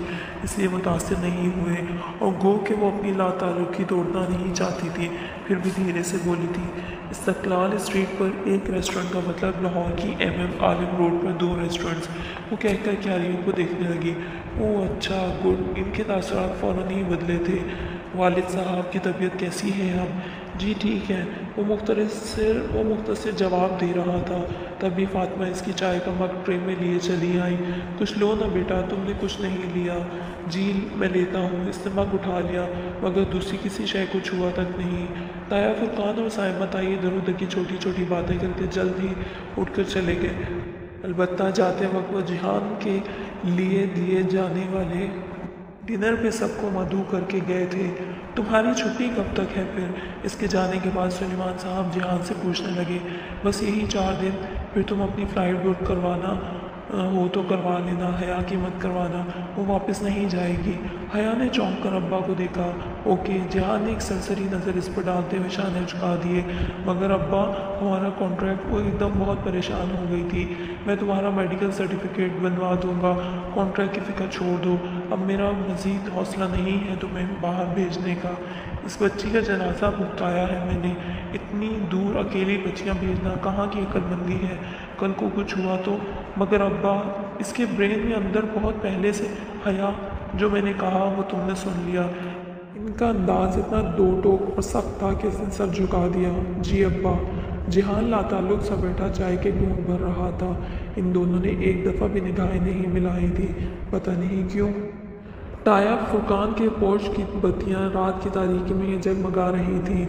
[SPEAKER 1] اس لیے متاثر نہیں ہوئے، اور گو کہ وہ اپنی لاتعلقی توڑنا نہیں چاہتی تھی، پھر بھی دھیرے سے بولی تھی۔ استقلال اسٹریٹ پر ایک ریسٹورنٹ کا مطلب لاہور کی عالم روڈ پر 2 ریسٹورنٹس۔ وہ کہہ کر کیاریوں کو دیکھنے لگی۔ اوہ اچھا، گڈ۔ ان کے تاثرات فوراً ہی بدلے تھے۔ والد صاحب کی طبیعت کیسی ہے اب؟ جی ٹھیک ہے، وہ مختصر جواب دے رہا تھا، تبھی فاطمہ اس کی چائے کا مگ ٹرے میں لیے چلی آئی۔ کچھ لو نا بیٹا، تم نے کچھ نہیں لیا۔ جی میں لیتا ہوں۔ اس نے مگ اٹھا لیا، مگر دوسری کسی شے کو چھوا تک نہیں۔ تایا فرقان اور سائمہ تائی ادھر ادھر کی چھوٹی چھوٹی باتیں کرتے جلد ہی اٹھ کر چلے گئے۔ البتہ جاتے وقت وہ جہان کے لیے دیے جانے والے ڈنر پہ سب کو مدعو کر کے گئے تھے۔ تمہاری چھٹی کب تک ہے پھر؟ اس کے جانے کے بعد سلیمان صاحب جہان سے پوچھنے لگے۔ بس یہی 4 دن، پھر تم اپنی فلائٹ بک کروانا ہو تو کروا لینا، حیا کی مت کروانا، وہ واپس نہیں جائے گی۔ حیا نے چونک کر ابا کو دیکھا۔ اوکے، جہان نے ایک سرسری نظر اس پر ڈالتے ہوئے شانے جھکا دیے۔ مگر ابا، ہمارا کانٹریکٹ، وہ ایک دم بہت پریشان ہو گئی تھی۔ میں تمہارا میڈیکل سرٹیفکیٹ بنوا دوں گا، کانٹریکٹ کی فکر چھوڑ دو، اب میرا مزید حوصلہ نہیں ہے تمہیں باہر بھیجنے کا۔ اس بچی کا جنازہ بھگتایا ہے میں نے، اتنی دور اکیلی بچیاں بھیجنا کہاں کی عقل مندی ہے، کل کو کچھ ہوا تو۔ مگر ابا، اس کے برین میں اندر بہت پہلے سے حیا، جو میں نے کہا وہ تم نے سن لیا۔ ان کا انداز اتنا دو ٹوک اور سخت تھا کہ اس نے سر جھکا دیا۔ جی ابا۔ جہان لاتعلق سا بیٹھا چائے کے گھونٹ بھر رہا تھا۔ ان دونوں نے ایک دفعہ بھی نگاہیں نہیں ملائی تھی، پتہ نہیں کیوں۔ تایا فرقان کے پورچ کی بتیاں رات کی تاریکی میں جگمگا رہی تھیں۔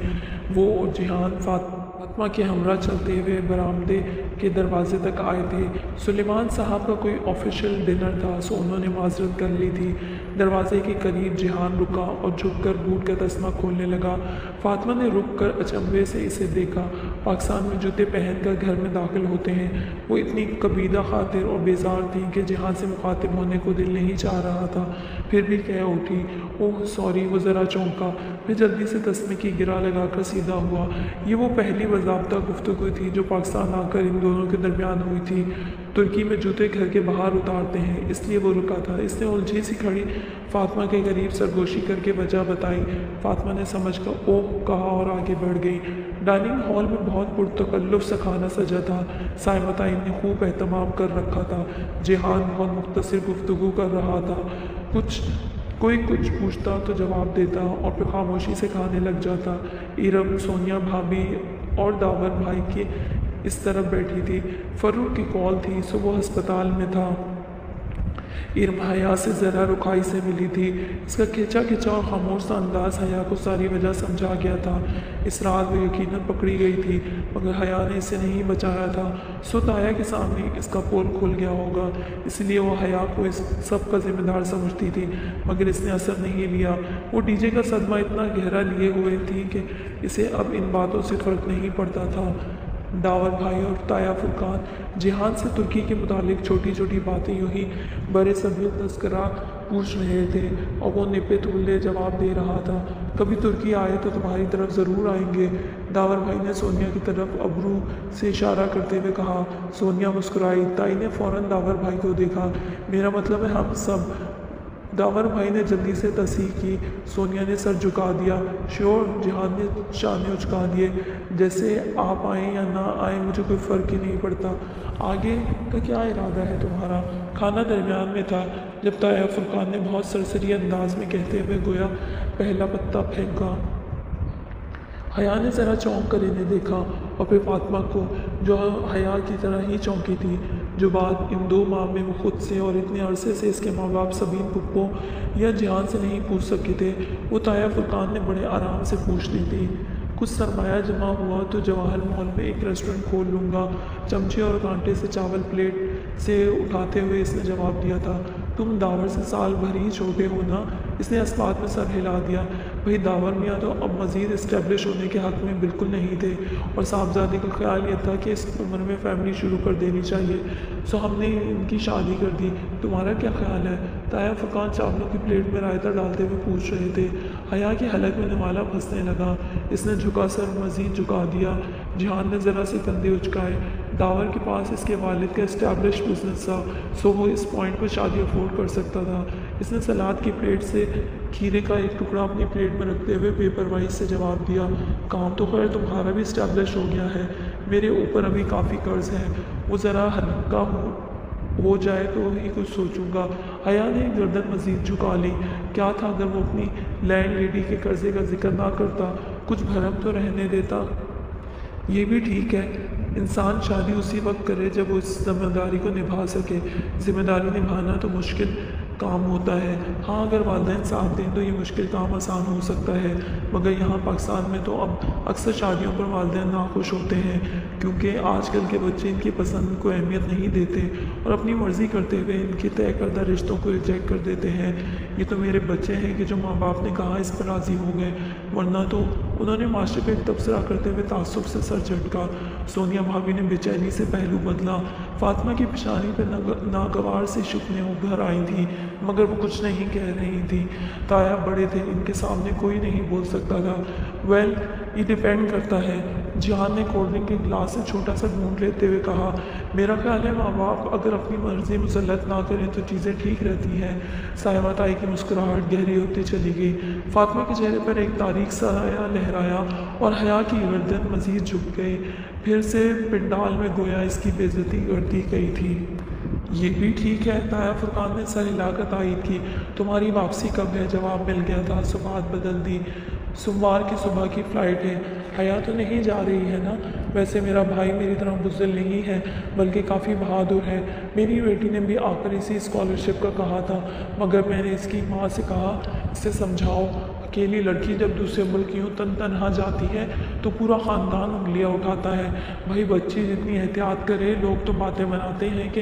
[SPEAKER 1] وہ اور جہان فاطمہ کے ہمراہ چلتے ہوئے برآمدے کے دروازے تک آئے تھے۔ سلیمان صاحب کا کوئی آفیشل ڈنر تھا، سو انہوں نے معذرت کر لی تھی۔ دروازے کے قریب جہان رکا اور جھک کر بوٹ کا تسمہ کھولنے لگا۔ فاطمہ نے رک کر اچنبھے سے اسے دیکھا۔ پاکستان میں جوتے پہن کر گھر میں داخل ہوتے ہیں۔ وہ اتنی کبیدہ خاطر اور بیزار تھیں کہ جہان سے مخاطب ہونے کو دل نہیں چاہ رہا تھا، پھر بھی کہہ اٹھی، اوہ سوری۔ وہ ذرا چونکا، پھر جلدی سے تسمے کی گرہ لگا کر سیدھا ہوا۔ یہ وہ پہلی باضابطہ گفتگو تھی جو پاکستان آ کر ان دونوں کے درمیان ہوئی تھی۔ ترکی میں جوتے گھر کے باہر اتارتے ہیں، اس لیے وہ رکا تھا۔ اس نے الجھی سی کھڑی فاطمہ کے قریب سرگوشی کر کے وجہ بتائی۔ فاطمہ نے سمجھ کر اوہ کہا اور آگے بڑھ گئی۔ ڈائننگ ہال میں بہت پرتکلف سا کھانا سجا تھا، سائمتائن نے خوب اہتمام کر رکھا تھا۔ جہان بہت مختصر گفتگو کر رہا تھا، کوئی کچھ پوچھتا تو جواب دیتا اور پھر خاموشی سے کھانے لگ جاتا۔ ارم، سونیا بھابھی اور داور بھائی کے اس طرف بیٹھی تھی۔ فروخ کی کال تھی، سو وہ ہسپتال میں تھا۔ ارم حیا سے ذرا رکھائی سے ملی تھی۔ اس کا کھچا کھچا اور خاموش سا انداز حیا کو ساری وجہ سمجھا گیا تھا۔ اس رات وہ یقیناً پکڑی گئی تھی، مگر حیا نے اسے نہیں بچایا تھا۔ سو تایا کے سامنے اس کا پول کھل گیا ہوگا، اس لیے وہ حیا کو اس سب کا ذمہ دار سمجھتی تھی، مگر اس نے اثر نہیں لیا۔ وہ ڈی جے کا صدمہ اتنا گہرا لیے ہوئے تھی کہ اسے اب ان باتوں سے فرق نہیں پڑتا تھا۔ داور بھائی اور تایا فرقان جہان سے ترکی کے متعلق چھوٹی چھوٹی باتیں یوں ہی برے صبر تذکرہ پوچھ رہے تھے اور وہ نپے تلے جواب دے رہا تھا۔ کبھی ترکی آئے تو تمہاری طرف ضرور آئیں گے، داور بھائی نے سونیا کی طرف ابرو سے اشارہ کرتے ہوئے کہا۔ سونیا مسکرائی۔ تائی نے فوراً داور بھائی کو دیکھا۔ میرا مطلب ہے ہم سب۔ داور بھائی نے جلدی سے تصحیح کی۔ سونیا نے سر جھکا دیا۔ شیور۔ جہان نے شانے اچکا دیے۔ جیسے آپ آئیں یا نہ آئیں مجھے کوئی فرق ہی نہیں پڑتا۔ آگے کا کیا ارادہ ہے تمہارا؟ کھانا درمیان میں تھا جب تایا فرقان نے بہت سرسری انداز میں کہتے ہوئے گویا پہلا پتا پھینکا۔ حیا نے ذرا چونک کر انہیں دیکھا اور پھر فاطمہ کو، جو حیا کی طرح ہی چونکی تھی۔ جو بات ان 2 ماہ میں وہ خود سے اور اتنے عرصے سے اس کے ماں باپ سبین پھپھو یا جہان سے نہیں پوچھ سکے تھے، وہ تایا فرقان نے بڑے آرام سے پوچھ لی تھی۔ کچھ سرمایہ جمع ہوا تو جواہر مال میں ایک ریسٹورنٹ کھول لوں گا، چمچے اور کانٹے سے چاول پلیٹ سے اٹھاتے ہوئے اس نے جواب دیا تھا۔ تم داور سے سال بھر ہی چھوٹے ہو نا؟ اس نے اس بات میں سر ہلا دیا۔ بھئی داور میاں تو اب مزید اسٹیبلش ہونے کے حق میں بالکل نہیں تھے، اور صاحبزادی کا خیال یہ تھا کہ اس عمر میں فیملی شروع کر دینی چاہیے، سو ہم نے ان کی شادی کر دی۔ تمہارا کیا خیال ہے؟ تایا فرقان چاولوں کی پلیٹ میں رائتہ ڈالتے ہوئے پوچھ رہے تھے۔ حیا کے حلق میں نوالا پھنسنے لگا۔ اس نے جھکا سر مزید جھکا دیا۔ جہان نے ذرا سے کندھے اچکائے۔ داور کے پاس اس کے والد کا اسٹیبلش بزنس تھا، سو وہ اس پوائنٹ پر شادی افورڈ کر سکتا تھا۔ اس نے سلاد کی پلیٹ سے کھیرے کا ایک ٹکڑا اپنی پلیٹ میں رکھتے ہوئے بے پرواہی سے جواب دیا۔ کام تو خیر تمہارا بھی اسٹیبلش ہو گیا ہے، میرے اوپر ابھی کافی قرض ہے، وہ ذرا ہلکا ہو جائے تو ہی کچھ سوچوں گا۔ حیا نے گردن مزید جھکا لی۔ کیا تھا اگر وہ اپنی لینڈ لیڈی کے قرضے کا ذکر نہ کرتا، کچھ بھرم تو رہنے دیتا۔ یہ بھی ٹھیک ہے، انسان شادی اسی وقت کرے جب وہ اس ذمہ داری کو نبھا سکے۔ ذمہ داری نبھانا تو مشکل کام ہوتا ہے۔ ہاں اگر والدین ساتھ دیں تو یہ مشکل کام آسان ہو سکتا ہے، مگر یہاں پاکستان میں تو اب اکثر شادیوں پر والدین ناخوش ہوتے ہیں کیونکہ آج کل کے بچے ان کی پسند کو اہمیت نہیں دیتے اور اپنی مرضی کرتے ہوئے ان کے طے کردہ رشتوں کو ریجیکٹ کر دیتے ہیں۔ یہ تو میرے بچے ہیں کہ جو ماں باپ نے کہا اس پر راضی ہو گئے، ورنہ تو انہوں نے معاشرے پہ ایک تبصرہ کرتے ہوئے تعصب سے سر جھٹکا۔ سونیا بھابھی نے بے چینی سے پہلو بدلا۔ فاطمہ کی پیشانی پہ ناگوار سے شکنے ابھر آئی تھیں، مگر وہ کچھ نہیں کہہ رہی تھی۔ تایا بڑے تھے، ان کے سامنے کوئی نہیں بول سکتا تھا۔ ویل یہ ڈیپینڈ کرتا ہے۔ جہان نے کولڈ ڈرنک کے گلاس سے چھوٹا سا گھونٹ لیتے ہوئے کہا، میرا خیال ہے ماں باپ اگر اپنی مرضی مسلط نہ کریں تو چیزیں ٹھیک رہتی ہیں۔ سائمہ تائی کی مسکراہٹ گہری ہوتی چلی گئی۔ فاطمہ کے چہرے پر ایک تاریک سایہ لہرایا اور حیا کی گردن مزید جھک گئی۔ پھر سے پنڈال میں گویا اس کی بے عزتی کر دی گئی تھی۔ یہ بھی ٹھیک ہے، تایا فرقان نے سر ہلا کر تائید کی۔ تمہاری واپسی کب ہے؟ جواب مل گیا تھا۔ صبح بدل دی، سوموار کی صبح کی فلائٹ ہے۔ حیا تو نہیں جا رہی ہے نا؟ ویسے میرا بھائی میری طرح بزدل نہیں ہے، بلکہ کافی بہادر ہے۔ میری بیٹی نے بھی آ کر اسی اسکالرشپ کا کہا تھا، مگر میں نے اس کی ماں سے کہا اسے سمجھاؤ، اکیلی لڑکی جب دوسرے ملک یوں تنہا جاتی ہے تو پورا خاندان انگلیاں اٹھاتا ہے۔ بھائی بچی جتنی احتیاط کرے، لوگ تو باتیں بناتے ہیں کہ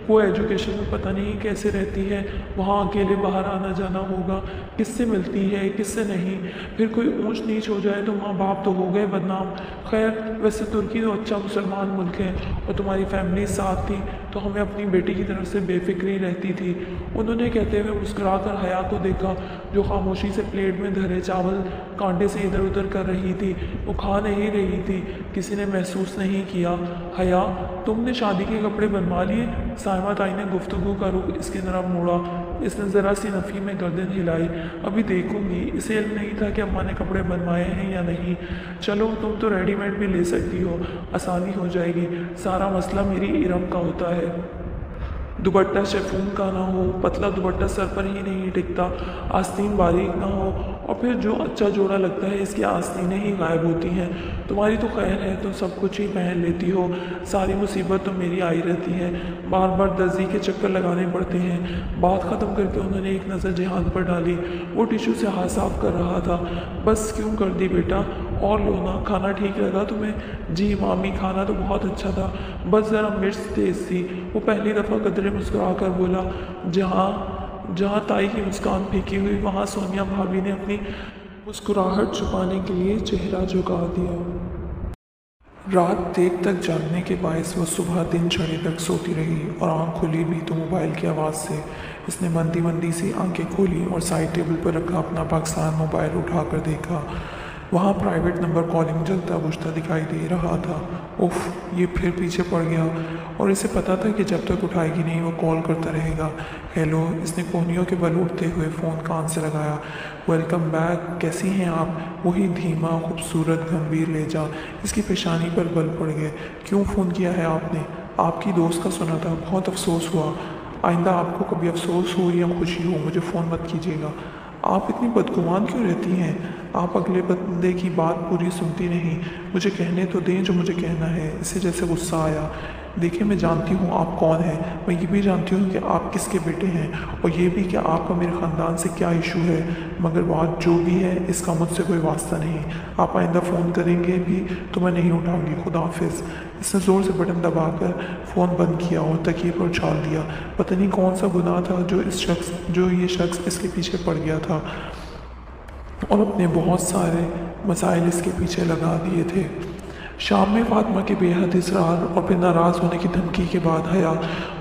[SPEAKER 1] وہ ایجوکیشن میں پتہ نہیں کیسے رہتی ہے، وہاں اکیلے باہر آنا جانا ہوگا، کس سے ملتی ہے کس سے نہیں، پھر کوئی اونچ نیچ ہو جائے تو ماں باپ تو ہو گئے بدنام۔ خیر ویسے ترکی تو اچھا مسلمان ملک ہے اور تمہاری فیملی ساتھ تھی تو ہمیں اپنی بیٹی کی طرف سے بے فکری رہتی تھی۔ انہوں نے کہتے ہوئے مسکرا کر حیا کو دیکھا جو خاموشی سے پلیٹ میں دھرے چاول کانٹے سے ادھر ادھر کر رہی تھی۔ وہ کھا نہیں رہی تھی، کسی نے محسوس نہیں کیا۔ حیا تم نے شادی کے کپڑے بنوا لیے؟ سائمہ تائی نے گفتگو کا رخ اس کی طرف موڑا۔ اس نے ذرا سی نفی میں گردن ہلائی۔ ابھی دیکھوں گی، اسے علم نہیں تھا کہ اماں نے کپڑے بنوائے ہیں یا نہیں۔ چلو تم تو ریڈی میڈ بھی لے سکتی ہو، آسانی ہو جائے گی، سارا مسئلہ میری ارم کا ہوتا ہے۔ دوپٹہ شیفون کا نہ ہو، پتلا دوپٹہ سر پر ہی نہیں ٹکتا، آستین باریک نہ ہو، اور پھر جو اچھا جوڑا لگتا ہے اس کی آستینیں ہی غائب ہوتی ہیں۔ تمہاری تو خیر ہے، تو سب کچھ ہی پہن لیتی ہو، ساری مصیبت تو میری آئی رہتی ہے، بار بار درزی کے چکر لگانے پڑتے ہیں۔ بات ختم کر کے انہوں نے ایک نظر جہان پر ڈالی، وہ ٹیشو سے ہاتھ صاف کر رہا تھا۔ بس کیوں کر دی بیٹا، اور لو نا، کھانا ٹھیک لگا تمہیں؟ جی مامی کھانا تو بہت اچھا تھا، بس ذرا مرچ تیز تھی۔ وہ پہلی دفعہ قدرے مسکرا کر بولا۔ جہاں تائی کی مسکان پھیکی ہوئی، وہاں سونیا بھابھی نے اپنی مسکراہٹ چھپانے کے لیے چہرہ جھکا دیا۔ رات دیر تک جاگنے کے باعث وہ صبح دن چڑھے تک سوتی رہی، اور آنکھ کھلی بھی تو موبائل کی آواز سے۔ اس نے مندی مندی سی آنکھیں کھولی اور سائڈ ٹیبل پر رکھا اپنا پاکستان موبائل اٹھا کر دیکھا۔ وہاں پرائیویٹ نمبر کالنگ جلتا بجھتا دکھائی دے رہا تھا۔ اف، یہ پھر پیچھے پڑ گیا، اور اسے پتہ تھا کہ جب تک اٹھائے گی نہیں وہ کال کرتا رہے گا۔ ہیلو، اس نے کوہنیوں کے بل اٹھتے ہوئے فون کان سے لگایا۔ ویلکم بیک، کیسی ہیں آپ؟ وہی دھیما خوبصورت گمبھیر لہجہ۔ اس کی پیشانی پر بل پڑ گئے۔ کیوں فون کیا ہے آپ نے؟ آپ کی دوست کا سنا تھا، بہت افسوس ہوا۔ آئندہ آپ کو کبھی افسوس ہو یا خوشی ہو مجھے فون مت کیجیے گا۔ آپ اتنی بدگمان کیوں رہتی ہیں؟ آپ اگلے بندے کی بات پوری سنتی نہیں۔ مجھے کہنے تو دیں جو مجھے کہنا ہے۔ اسے جیسے غصہ آیا۔ دیکھیں میں جانتی ہوں آپ کون ہیں، میں یہ بھی جانتی ہوں کہ آپ کس کے بیٹے ہیں، اور یہ بھی کہ آپ کا میرے خاندان سے کیا ایشو ہے، مگر بات جو بھی ہے اس کا مجھ سے کوئی واسطہ نہیں۔ آپ آئندہ فون کریں گے بھی تو میں نہیں اٹھاؤں گی۔ خدا حافظ۔ اس نے زور سے بٹن دبا کر فون بند کیا اور تکیے پر اچھال دیا۔ پتہ نہیں کون سا گناہ تھا جو یہ شخص اس کے پیچھے پڑ گیا تھا، اور اپنے بہت سارے مسائل اس کے پیچھے لگا دیے تھے۔ شام میں فاطمہ کے بے حد اصرار اور پھر ناراض ہونے کی دھمکی کے بعد حیا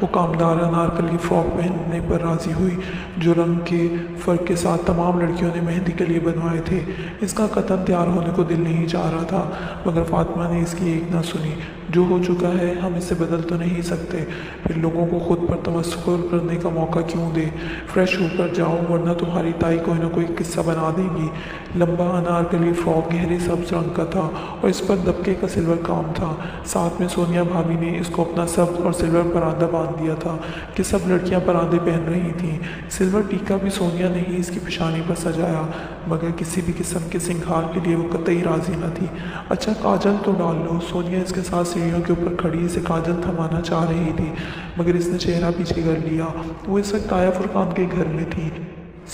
[SPEAKER 1] وہ کامدار انارکلی فراک پہننے پر راضی ہوئی جو رنگ کے فرق کے ساتھ تمام لڑکیوں نے مہندی کے لیے بنوائے تھے۔ اس کا قطعاً تیار ہونے کو دل نہیں چاہ رہا تھا، مگر فاطمہ نے اس کی ایک نہ سنی۔ جو ہو چکا ہے ہم اسے بدل تو نہیں سکتے، پھر لوگوں کو خود پر تمسخر کرنے کا موقع کیوں دے؟ فریش ہو کر جاؤ ورنہ تمہاری تائی کوئی نہ کوئی قصہ بنا دے گی۔ لمبا انارکلی فراک گہرے سبز رنگ کا تھا اور اس پر دبکے کا سلور کام تھا۔ ساتھ میں سونیا بھابھی نے اس کو اپنا سبز اور سلور پراندہ باندھ دیا تھا کہ سب لڑکیاں پراندے پہن رہی تھیں۔ سلور ٹیکا بھی سونیا نے ہی اس کی پیشانی پر سجایا، مگر کسی بھی قسم کے سنگھار کے لیے وہ قطعی راضی نہ تھی۔ اچھا کاجل تو ڈال لو۔ سونیا اس کے ساتھ سیڑھیوں کے اوپر کھڑی اسے کاجل تھمانا چاہ رہی تھی، مگر اس نے چہرہ پیچھے کر لیا۔ وہ اس وقت تایا فرقان کے گھر میں تھی۔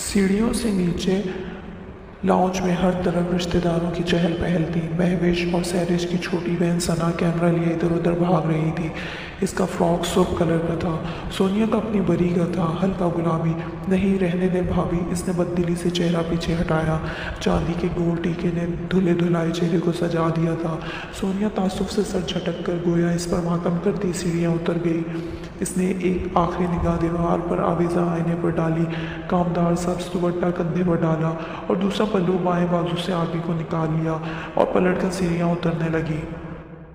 [SPEAKER 1] سیڑھیوں سے نیچے لاؤنج میں ہر طرف رشتہ داروں کی چہل پہل تھی۔ مہوش اور سہرش کی چھوٹی بہن ثنا کیمرہ لیے ادھر ادھر بھاگ رہی تھی۔ اس کا فراک سرخ کلر کا تھا، سونیا کا اپنی بری کا تھا، ہلکا گلابی۔ نہیں رہنے دے بھابھی، اس نے بددلی سے چہرہ پیچھے ہٹایا۔ چاندی کے گول ٹیکے نے دھلے دھلائے چہرے کو سجا دیا تھا۔ سونیا تعصب سے سر جھٹک کر گویا اس پر ماتم کرتی سیڑھیاں اتر گئی۔ اس نے ایک آخری نگاہ دیوار پر آویزہ آئینے پر ڈالی، کامدار سبز دوپٹہ کندھے پر ڈالا اور دوسرا پلو بائیں بازو سے آگے کو نکال لیا اور پلٹ کر سیڑھیاں اترنے لگی۔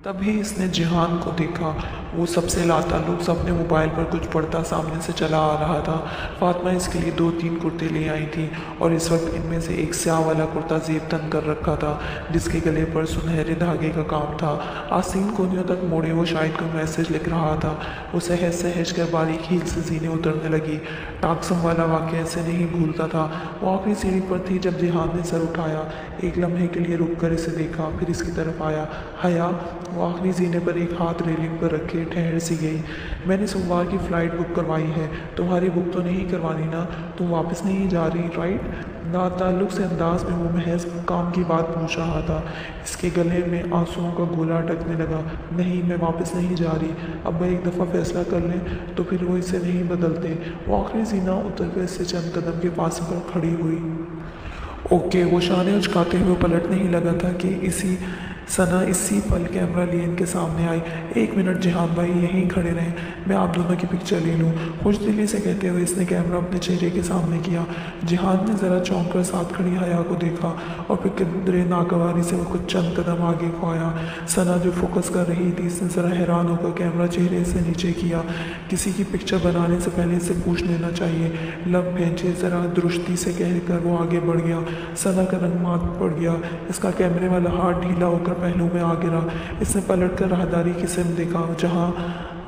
[SPEAKER 1] تبھی اس نے جہان کو دیکھا۔ وہ سب سے لاتعلق سے اپنے موبائل پر کچھ پڑھتا سامنے سے چلا آ رہا تھا۔ فاطمہ اس کے لیے 2-3 کرتے لے آئی تھی اور اس وقت ان میں سے ایک سیاہ والا کرتا زیب تن کر رکھا تھا جس کے گلے پر سنہرے دھاگے کا کام تھا۔ آستین کونیوں تک موڑے وہ شاید کوئی میسج لکھ رہا تھا۔ وہ سہج سہج کر باریک ہیل سے زینے اترنے لگی۔ ٹاکسم والا واقعہ اسے نہیں بھولتا تھا۔ وہ آخری سیڑھی پر تھی جب جہان نے سر اٹھایا، ایک لمحے کے لیے رک کر اسے دیکھا، پھر اس کی طرف آیا۔ حیا، وہ آخری زینے پر ایک ہاتھ ریلنگ پر رکھے ٹھہر سی گئی۔ میں نے سوموار کی فلائٹ بک کروائی ہے، تمہاری بک تو نہیں کروانی نا؟ تم واپس نہیں جا رہی رائٹ؟ ناتعلق سے انداز میں وہ محض کام کی بات پوچھ رہا تھا۔ اس کے گلے میں آنسوؤں کا گولا اٹکنے لگا۔ نہیں، میں واپس نہیں جا رہی۔ ابا ایک دفعہ فیصلہ کر لیں تو پھر وہ اسے نہیں بدلتے۔ وہ آخری زینہ اتر کر اس سے چند قدم کے فاصلے پر کھڑی ہوئی۔ اوکے، وہ شانے اچکاتے ہوئے پلٹنے ہی لگا تھا کہ ثنا اسی پل کیمرہ لیے ان کے سامنے آئی۔ 1 منٹ جہان بھائی یہیں کھڑے رہیں، میں آپ دونوں کی پکچر لے لوں، خوش دلی سے کہتے ہوئے اس نے کیمرہ اپنے چہرے کے سامنے کیا۔ جہان نے ذرا چونک کر ساتھ کھڑی حیا کو دیکھا اور پھر قدرے ناگواری سے وہ کچھ چند قدم آگے کو آیا۔ ثنا جو فوکس کر رہی تھی، اس نے ذرا حیران ہو کر کیمرہ چہرے سے نیچے کیا۔ کسی کی پکچر بنانے سے پہلے اسے پوچھ لینا چاہیے۔ لب بھینچے ذرا درستی سے کہہ کر وہ آگے بڑھ گیا۔ ثنا کا رنگ مات پڑ گیا۔ اس کا کیمرے والا ہاتھ ڈھیلا ہو کر پہلو میں آ گرا۔ اس نے پلٹ کر راہداری کی سمت دیکھا جہاں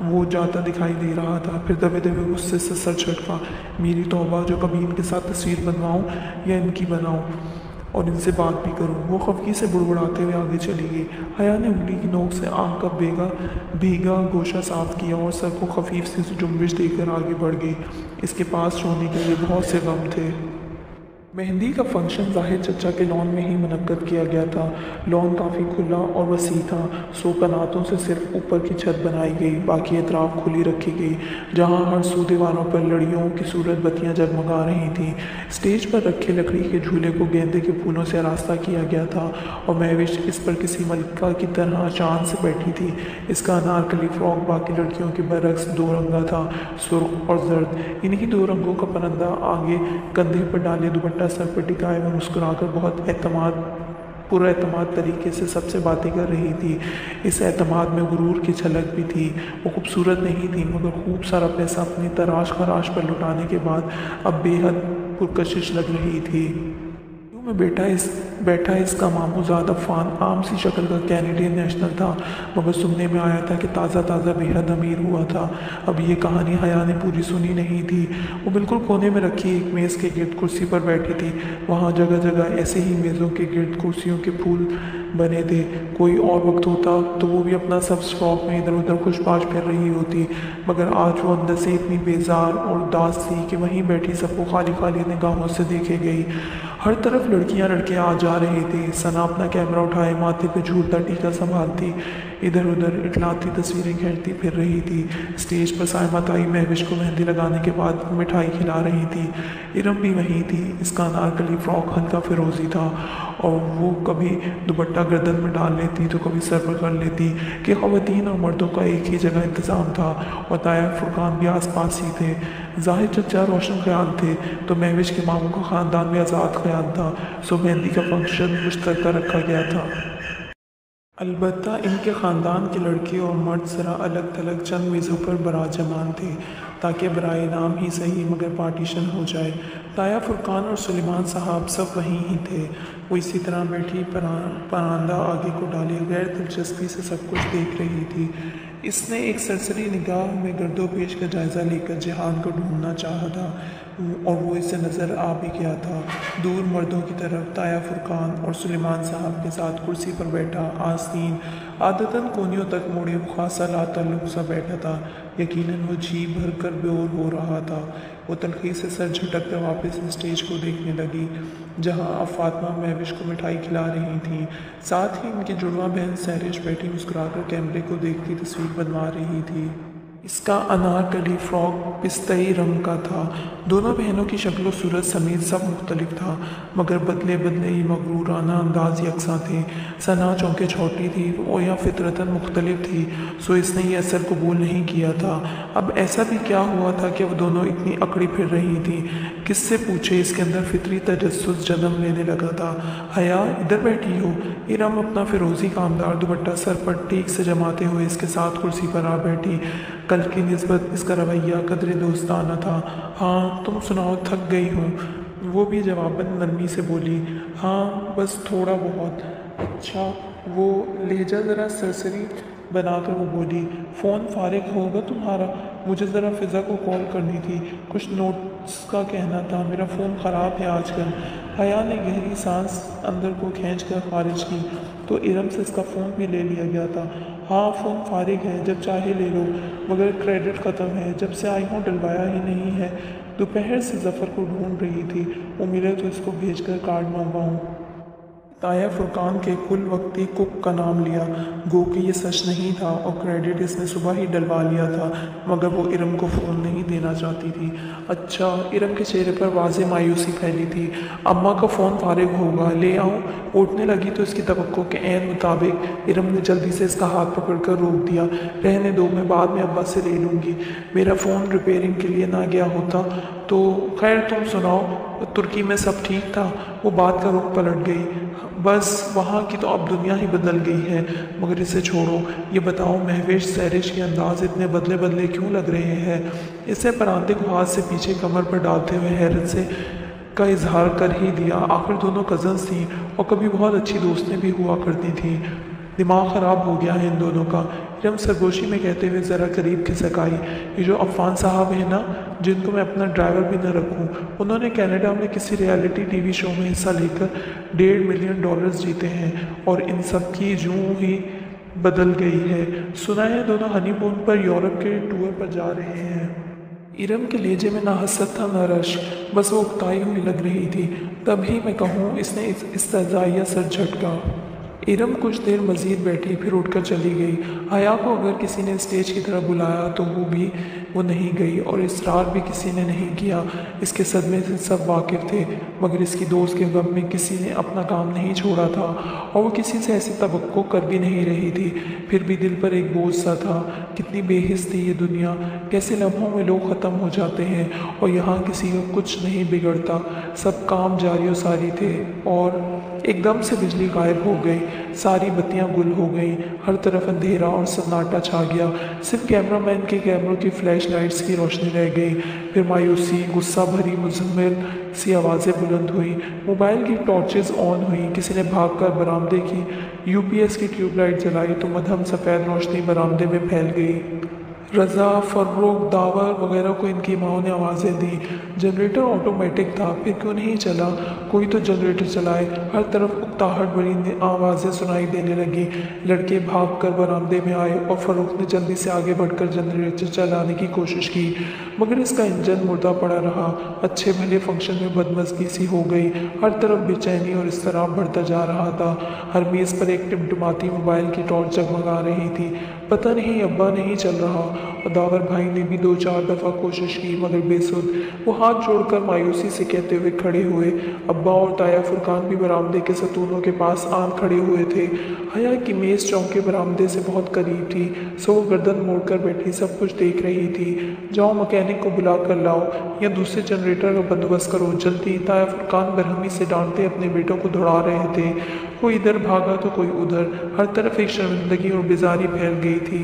[SPEAKER 1] وہ جاتا دکھائی دے رہا تھا، پھر دبے دبے غصے سے سر جھٹکا۔ میری توبہ، جو کبھی ان کے ساتھ تصویر بنواؤں یا ان کی بناؤں اور ان سے بات بھی کروں۔ وہ خفگی سے بڑبڑاتے ہوئے آگے چلی گئی۔ حیا نے انگلی کی نوک سے آنکھ کا بھیگا گوشہ صاف کیا اور سر کو خفیف سی جنبش دے کر آگے بڑھ گئی۔ اس کے پاس رونے کے لیے بہت سے غم تھے۔ مہندی کا فنکشن ظاہر چچا کے لان میں ہی منعقد کیا گیا تھا۔ لان کافی کھلا اور وسیع تھا۔ 100 کناتوں سے صرف اوپر کی چھت بنائی گئی، باقی اطراف کھلی رکھی گئی، جہاں ہر سو دیواروں پر لڑیوں کی صورت بتیاں جگمگا رہی تھیں۔ اسٹیج پر رکھے لکڑی کے جھولے کو گیندے کے پھولوں سے آراستہ کیا گیا تھا اور مہوش اس پر کسی ملکہ کی طرح چاند سے بیٹھی تھی۔ اس کا انارکلی فراک باقی لڑکیوں کے برعکس 2 رنگا تھا، سرخ اور زرد۔ انہی 2 رنگوں کا پرندہ آگے کندھے پر ڈالے دوپٹہ سر پر ٹکائے ہوئے مسکرا کر بہت پر اعتماد طریقے سے سب سے باتیں کر رہی تھی۔ اس اعتماد میں غرور کی جھلک بھی تھی۔ وہ خوبصورت نہیں تھی، مگر خوب سارا پیسہ اپنی تراش خراش پر لٹانے کے بعد اب بے حد پرکشش لگ رہی تھی۔ میں بیٹھا اس کا ماموں زاد عفان عام سی شکل کا کینیڈین نیشنل تھا، مگر سننے میں آیا تھا کہ تازہ بے حد امیر ہوا تھا۔ اب یہ کہانی حیا نے پوری سنی نہیں تھی۔ وہ بالکل کونے میں رکھی ایک میز کے گرد کرسی پر بیٹھی تھی۔ وہاں جگہ جگہ ایسے ہی میزوں کے گرد کرسیوں کے پھول بنے تھے۔ کوئی اور وقت ہوتا تو وہ بھی اپنا سبز فراک میں ادھر ادھر خوش پاش پھر رہی ہوتی، مگر آج وہ اندر سے اتنی بیزار اور اداس تھی کہ وہیں بیٹھی سب کو خالی خالی نگاہوں سے دیکھے گئی۔ ہر طرف لڑکے آ جا رہے تھے۔ ثنا اپنا کیمرہ اٹھائے ماتھے پہ جھولتا ٹیکا سنبھالتی ادھر ادھر اٹلاتی تصویریں کھینچتی پھر رہی تھی۔ اسٹیج پر سائمہ تائی مہوش کو مہندی لگانے کے بعد مٹھائی کھلا رہی تھی۔ ارم بھی وہیں تھی۔ اس کا انارکلی فراک ہلکا فیروزی تھا اور وہ کبھی دوپٹہ گردن میں ڈال لیتی تو کبھی سر پر کر لیتی کہ خواتین اور مردوں کا ایک ہی جگہ انتظام تھا اور تایا فرقان بھی آس پاس ہی تھے۔ ظاہر چچا روشن خیال تھے تو مہوش کے ماموں کا خاندان میں آزاد خیال تھا، سو مہندی کا فنکشن مشترکہ رکھا گیا تھا۔ البتہ ان کے خاندان کے لڑکے اور مرد ذرا الگ تھلگ چند میزوں پر براجمان تھے تاکہ برائے نام ہی صحیح مگر پارٹیشن ہو جائے۔ تایا فرقان اور سلیمان صاحب سب وہیں ہی تھے۔ وہ اسی طرح بیٹھی پراندہ آگے کو ڈالے غیر دلچسپی سے سب کچھ دیکھ رہی تھی۔ اس نے ایک سرسری نگاہ میں گرد و پیش کا جائزہ لے کر جہان کو ڈھونڈنا چاہا تھا اور وہ اسے نظر آ بھی گیا تھا۔ دور مردوں کی طرف تایا فرقان اور سلیمان صاحب کے ساتھ کرسی پر بیٹھا آستین عادتاً کونیوں تک موڑے خاصا لا تعلق سا بیٹھا تھا۔ یقیناً وہ جی بھر کر بیور ہو رہا تھا۔ وہ تلخی سے سر جھٹک کر واپس اسٹیج کو دیکھنے لگی جہاں اب فاطمہ مہوش کو مٹھائی کھلا رہی تھیں، ساتھ ہی ان کی جڑواں بہن سہرش بیٹھی مسکرا کر کیمرے کو دیکھتی تصویر بنوا رہی تھی۔ اس کا انارکلی فراک پستئی رنگ کا تھا۔ دونوں بہنوں کی شکل و صورت سمیت سب مختلف تھا، مگر بدلے یہ مغرورانہ انداز یکساں تھے۔ ثنا چونکہ چھوٹی تھی وہ یا فطرتاً مختلف تھی، سو اس نے یہ اثر قبول نہیں کیا تھا۔ اب ایسا بھی کیا ہوا تھا کہ وہ دونوں اتنی اکڑی پھر رہی تھیں؟ کس سے پوچھے؟ اس کے اندر فطری تجسس جنم لینے لگا تھا۔ حیا ادھر بیٹھی ہو؟ ارم اپنا فیروزی کامدار دوپٹہ سر پر ٹیک سے جماتے ہوئے اس کے ساتھ کرسی پر آ بیٹھی۔ کل کی نسبت اس کا رویہ قدر دوستانہ تھا۔ ہاں تم سناؤ، تھک گئی ہوں؟ وہ بھی جواباً نرمی سے بولی، ہاں بس تھوڑا بہت۔ اچھا، وہ لہجہ ذرا سرسری بنا کر وہ بولی، فون فارغ ہوگا تمہارا؟ مجھے ذرا فضا کو کال کرنی تھی، کچھ نوٹس کا کہنا تھا، میرا فون خراب ہے آج کل۔ حیا نے گہری سانس اندر کو کھینچ کر خارج کی تو ارم سے اس کا فون بھی لے لیا گیا تھا۔ ہاں فون فارغ ہے، جب چاہے لے لو، مگر کریڈٹ ختم ہے، جب سے آئی ہوں ڈلوایا ہی نہیں ہے۔ دوپہر سے ظفر کو ڈھونڈ رہی تھی، وہ ملے تو اس کو بھیج کر کارڈ منگواؤں۔ تایا فرقان کے کل وقتی کک کا نام لیا، گو کہ یہ سچ نہیں تھا اور کریڈٹ اس نے صبح ہی ڈلوا لیا تھا، مگر وہ ارم کو فون نہیں دینا چاہتی تھی۔ اچھا، ارم کے چہرے پر واضح مایوسی پھیلی تھی۔ اماں کا فون فارغ ہوگا، لے آؤں؟ اٹھنے لگی تو اس کی توقع کے عین مطابق ارم نے جلدی سے اس کا ہاتھ پکڑ کر روک دیا۔ رہنے دو، میں بعد میں ابا سے لے لوں گی، میرا فون ریپیئرنگ کے لیے نہ گیا ہوتا تو۔ خیر تم سناؤ، ترکی میں سب ٹھیک تھا؟ وہ بات کا رخ پلٹ گئی۔ بس وہاں کی تو اب دنیا ہی بدل گئی ہے، مگر اسے چھوڑو، یہ بتاؤ مہوش سہرش کے انداز اتنے بدلے کیوں لگ رہے ہیں؟ اسے پراندے کو ہاتھ سے پیچھے کمر پر ڈالتے ہوئے حیرت سے کا اظہار کر ہی دیا۔ آخر دونوں کزنز تھیں اور کبھی بہت اچھی دوستیں بھی ہوا کرتی تھیں۔ دماغ خراب ہو گیا ہے ان دونوں کا، ارم سرگوشی میں کہتے ہوئے ذرا قریب کھسک آئی۔ یہ جو عفان صاحب ہیں نا، جن کو میں اپنا ڈرائیور بھی نہ رکھوں، انہوں نے کینیڈا میں کسی ریالٹی ٹی وی شو میں حصہ لے کر $1.5 ملین جیتے ہیں اور ان سب کی جوں ہی بدل گئی ہے۔ سنا ہے دونوں ہنی مون پر یورپ کے ٹور پر جا رہے ہیں۔ ارم کے لہجے میں نہ حسد تھا نہ رش، بس وہ اکتائی ہوئی لگ رہی تھی۔ تبھی میں کہوں، اس نے استہزائیہ سر جھٹکا۔ ارم کچھ دیر مزید بیٹھی، پھر اٹھ کر چلی گئی۔ حیا کو اگر کسی نے اسٹیج کی طرف بلایا تو وہ نہیں گئی اور اصرار بھی کسی نے نہیں کیا۔ اس کے صدمے سے سب واقف تھے، مگر اس کی دوست کے غم میں کسی نے اپنا کام نہیں چھوڑا تھا اور وہ کسی سے ایسی توقع کر بھی نہیں رہی تھی۔ پھر بھی دل پر ایک بوجھ سا تھا۔ کتنی بے حس تھی یہ دنیا، کیسے لمحوں میں لوگ ختم ہو جاتے ہیں اور یہاں کسی کا کچھ نہیں بگڑتا، سب کام جاری و ساری تھے۔ اور ایک دم سے بجلی غائب ہو گئی، ساری بتیاں گل ہو گئیں، ہر طرف اندھیرا اور سناٹا چھا گیا، صرف کیمرہ مین کے کیمروں کی فلیش لائٹس کی روشنی رہ گئی۔ پھر مایوسی، غصہ بھری مزمل سی آوازیں بلند ہوئیں، موبائل کی ٹارچز آن ہوئیں، کسی نے بھاگ کر برآمدے کی UPS کی ٹیوب لائٹ جلائی تو مدھم سفید روشنی برآمدے میں پھیل گئی۔ رضا، فروخ، داور وغیرہ کو ان کی ماؤں نے آوازیں دیں۔ جنریٹر آٹومیٹک تھا، پھر کیوں نہیں چلا؟ کوئی تو جنریٹر چلائے۔ ہر طرف اکتاہٹ بھری آوازیں سنائی دینے لگیں۔ لڑکے بھاگ کر برآمدے میں آئے اور فروخ نے جلدی سے آگے بڑھ کر جنریٹر چلانے کی کوشش کی، مگر اس کا انجن مردہ پڑا رہا۔ اچھے بھلے فنکشن میں بدمزگی سی ہو گئی، ہر طرف بے چینی اور اضطراب بڑھتا جا رہا تھا۔ ہر میز پر ایک ٹمٹماتی موبائل کی ٹارچ جگمگا رہی تھی۔ پتہ نہیں ابا نہیں چل رہا، اور داور بھائی نے بھی 2-4 دفعہ کوشش کی، مگر بے سود۔ وہ ہاتھ جوڑ کر مایوسی سے کہتے ہوئے کھڑے ہوئے۔ ابا اور تایا فرقان بھی برآمدے کے ستونوں کے پاس آن کھڑے ہوئے تھے۔ حیا کی میز چونکہ برآمدے سے بہت قریب تھی، سو وہ گردن موڑ کر بیٹھی سب کچھ دیکھ رہی تھی۔ جاؤ مکینک کو بلا کر لاؤ یا دوسرے جنریٹر کا بندوبست کرو، جلدی۔ تایا فرقان برہمی سے ڈانٹتے اپنے بیٹوں کو دوڑا رہے تھے، کوئی ادھر بھاگا تو کوئی ادھر، ہر طرف ایک شرمندگی اور بیزاری پھیل گئی تھی۔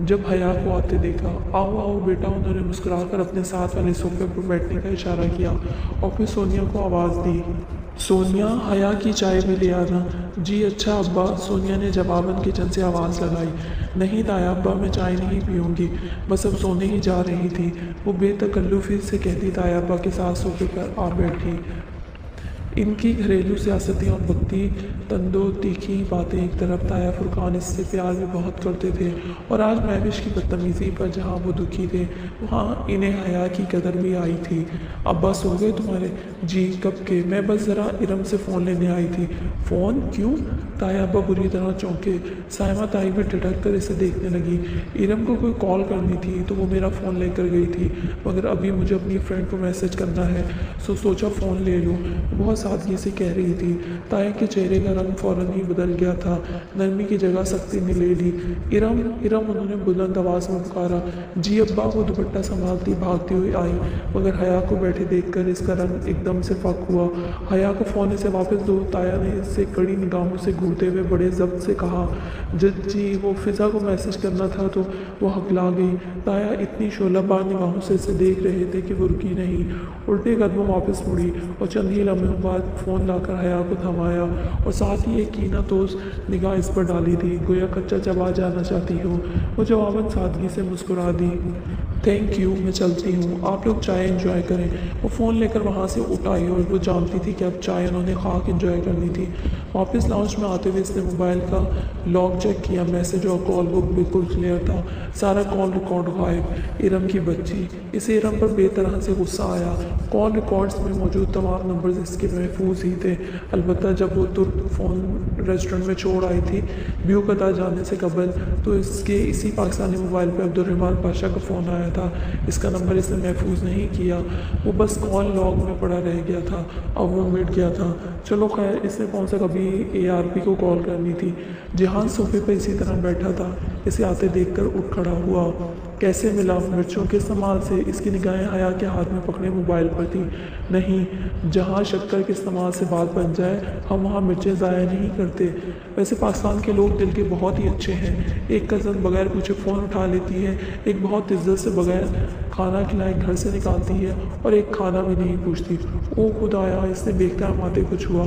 [SPEAKER 1] جب حیا کو آتے دیکھا، آؤ آؤ بیٹا، انہوں نے مسکرا کر اپنے ساتھ والے صوفے پر بیٹھنے کا اشارہ کیا اور پھر سونیا کو آواز دی، سونیا حیا کی چائے بھی لے آنا۔ جی اچھا ابا، سونیا نے جواباً کچن سے آواز لگائی۔ نہیں تایا ابا، میں چائے نہیں پیوں گی، بس اب سونے ہی جا رہی تھی، وہ بے تکلفی سے کہتی تایا ابا کے ساتھ صوفے پر آ بیٹھی۔ ان کی گھریلو سیاستیں اور بھکتی تندو تیکھی باتیں ایک طرف، تایا فرقان اس سے پیار بھی بہت کرتے تھے، اور آج مہوش کی بدتمیزی پر جہاں وہ دکھی تھے وہاں انہیں حیا کی قدر بھی آئی تھی۔ ابا سو گئے تمہارے؟ جی کب کے، میں بس ذرا ارم سے فون لینے آئی تھی۔ فون کیوں؟ تایا ابا بری طرح چونکے۔ سائمہ تائی بھی ٹھٹک کر اسے دیکھنے لگی۔ ارم کو کوئی کال کرنی تھی تو وہ میرا فون لے کر گئی تھی، مگر ابھی مجھے اپنی فرینڈ کو میسج کرنا ہے، سوچا فون لے لوں، بہت سادگی سے کہہ رہی تھی۔ تایا کے چہرے کا رنگ فوراً ہی بدل گیا تھا، نرمی کی جگہ سختی نے لے لی۔ ارم ارم، انہوں نے بلند آواز میں پکارا۔ جی ابا، وہ دوپٹہ سنبھالتی بھاگتی ہوئی آئی، مگر حیا کو بیٹھے دیکھ کر اس کا رنگ ایک دم سے فک ہوا۔ حیا کو فون اسے واپس دو، تایا نے اس سے کڑی نگاہوں سے گھورتے ہوئے بڑے ضبط سے کہا۔ جی وہ فضا کو میسج کرنا تھا تو وہ ہکلا گئی۔ تایا اتنی شعلہ بار نگاہوں سے اسے دیکھ رہے تھے کہ وہ رکی نہیں، الٹے قدموں واپس مڑی اور چند ہی لمحوں بعد فون لا کر حیا کو تھمایا اور ساتھ ہی ایک کینہ توز نگاہ اس پر ڈالی تھی، گویا کچا چبا جانا چاہتی ہو۔ وہ جواباً سادگی سے مسکرا دی، تھینک یو، میں چلتی ہوں، آپ لوگ چائے انجوائے کریں۔ وہ فون لے کر وہاں سے اٹھ آئی اور وہ جانتی تھی کہ اب چائے انہوں نے خاک انجوائے کرنی تھی۔ واپس لاؤنج میں آتے ہوئے اس نے موبائل کا لاگ چیک کیا، میسج اور کال بک بالکل کلیئر تھا، سارا کال ریکارڈ غائب۔ ارم کی بچی، اسے ارم پر بے طرح سے غصہ آیا۔ کال ریکارڈز میں موجود تمام نمبرز اس کے محفوظ ہی تھے، البتہ جب وہ ترک فون ریسٹورنٹ میں چھوڑ آئی تھی بیو قطع جانے سے قبل، تو اس کے اسی پاکستانی موبائل پہ عبدالرحمان پاشا کا فون آیا تھا۔ اس کا نمبر اس نے محفوظ نہیں کیا، وہ بس کال لاگ میں پڑا رہ گیا تھا، اب وہ مٹ گیا تھا۔ چلو خیر، اس نے کون سا کبھی ARP کو کال کرنی تھی۔ جہان صوفے پہ اسی طرح بیٹھا تھا، اسے آتے دیکھ کر اٹھ کھڑا ہوا۔ کیسے ملا؟ مرچوں کے استعمال سے۔ اس کی نگاہیں حیا کے ہاتھ میں پکڑے موبائل پر تھیں۔ نہیں، جہاں شکر کے استعمال سے بات بن جائے ہم وہاں مرچیں ضائع نہیں کرتے۔ ویسے پاکستان کے لوگ دل کے بہت ہی اچھے ہیں، ایک کزن بغیر پوچھے فون اٹھا لیتی ہے، ایک بہت عزت سے بغیر کھانا کھلائے گھر سے نکالتی ہے، اور ایک کھانا بھی نہیں پوچھتی۔ او خدایا، اس نے بے اختیار ماتے کو چھوا۔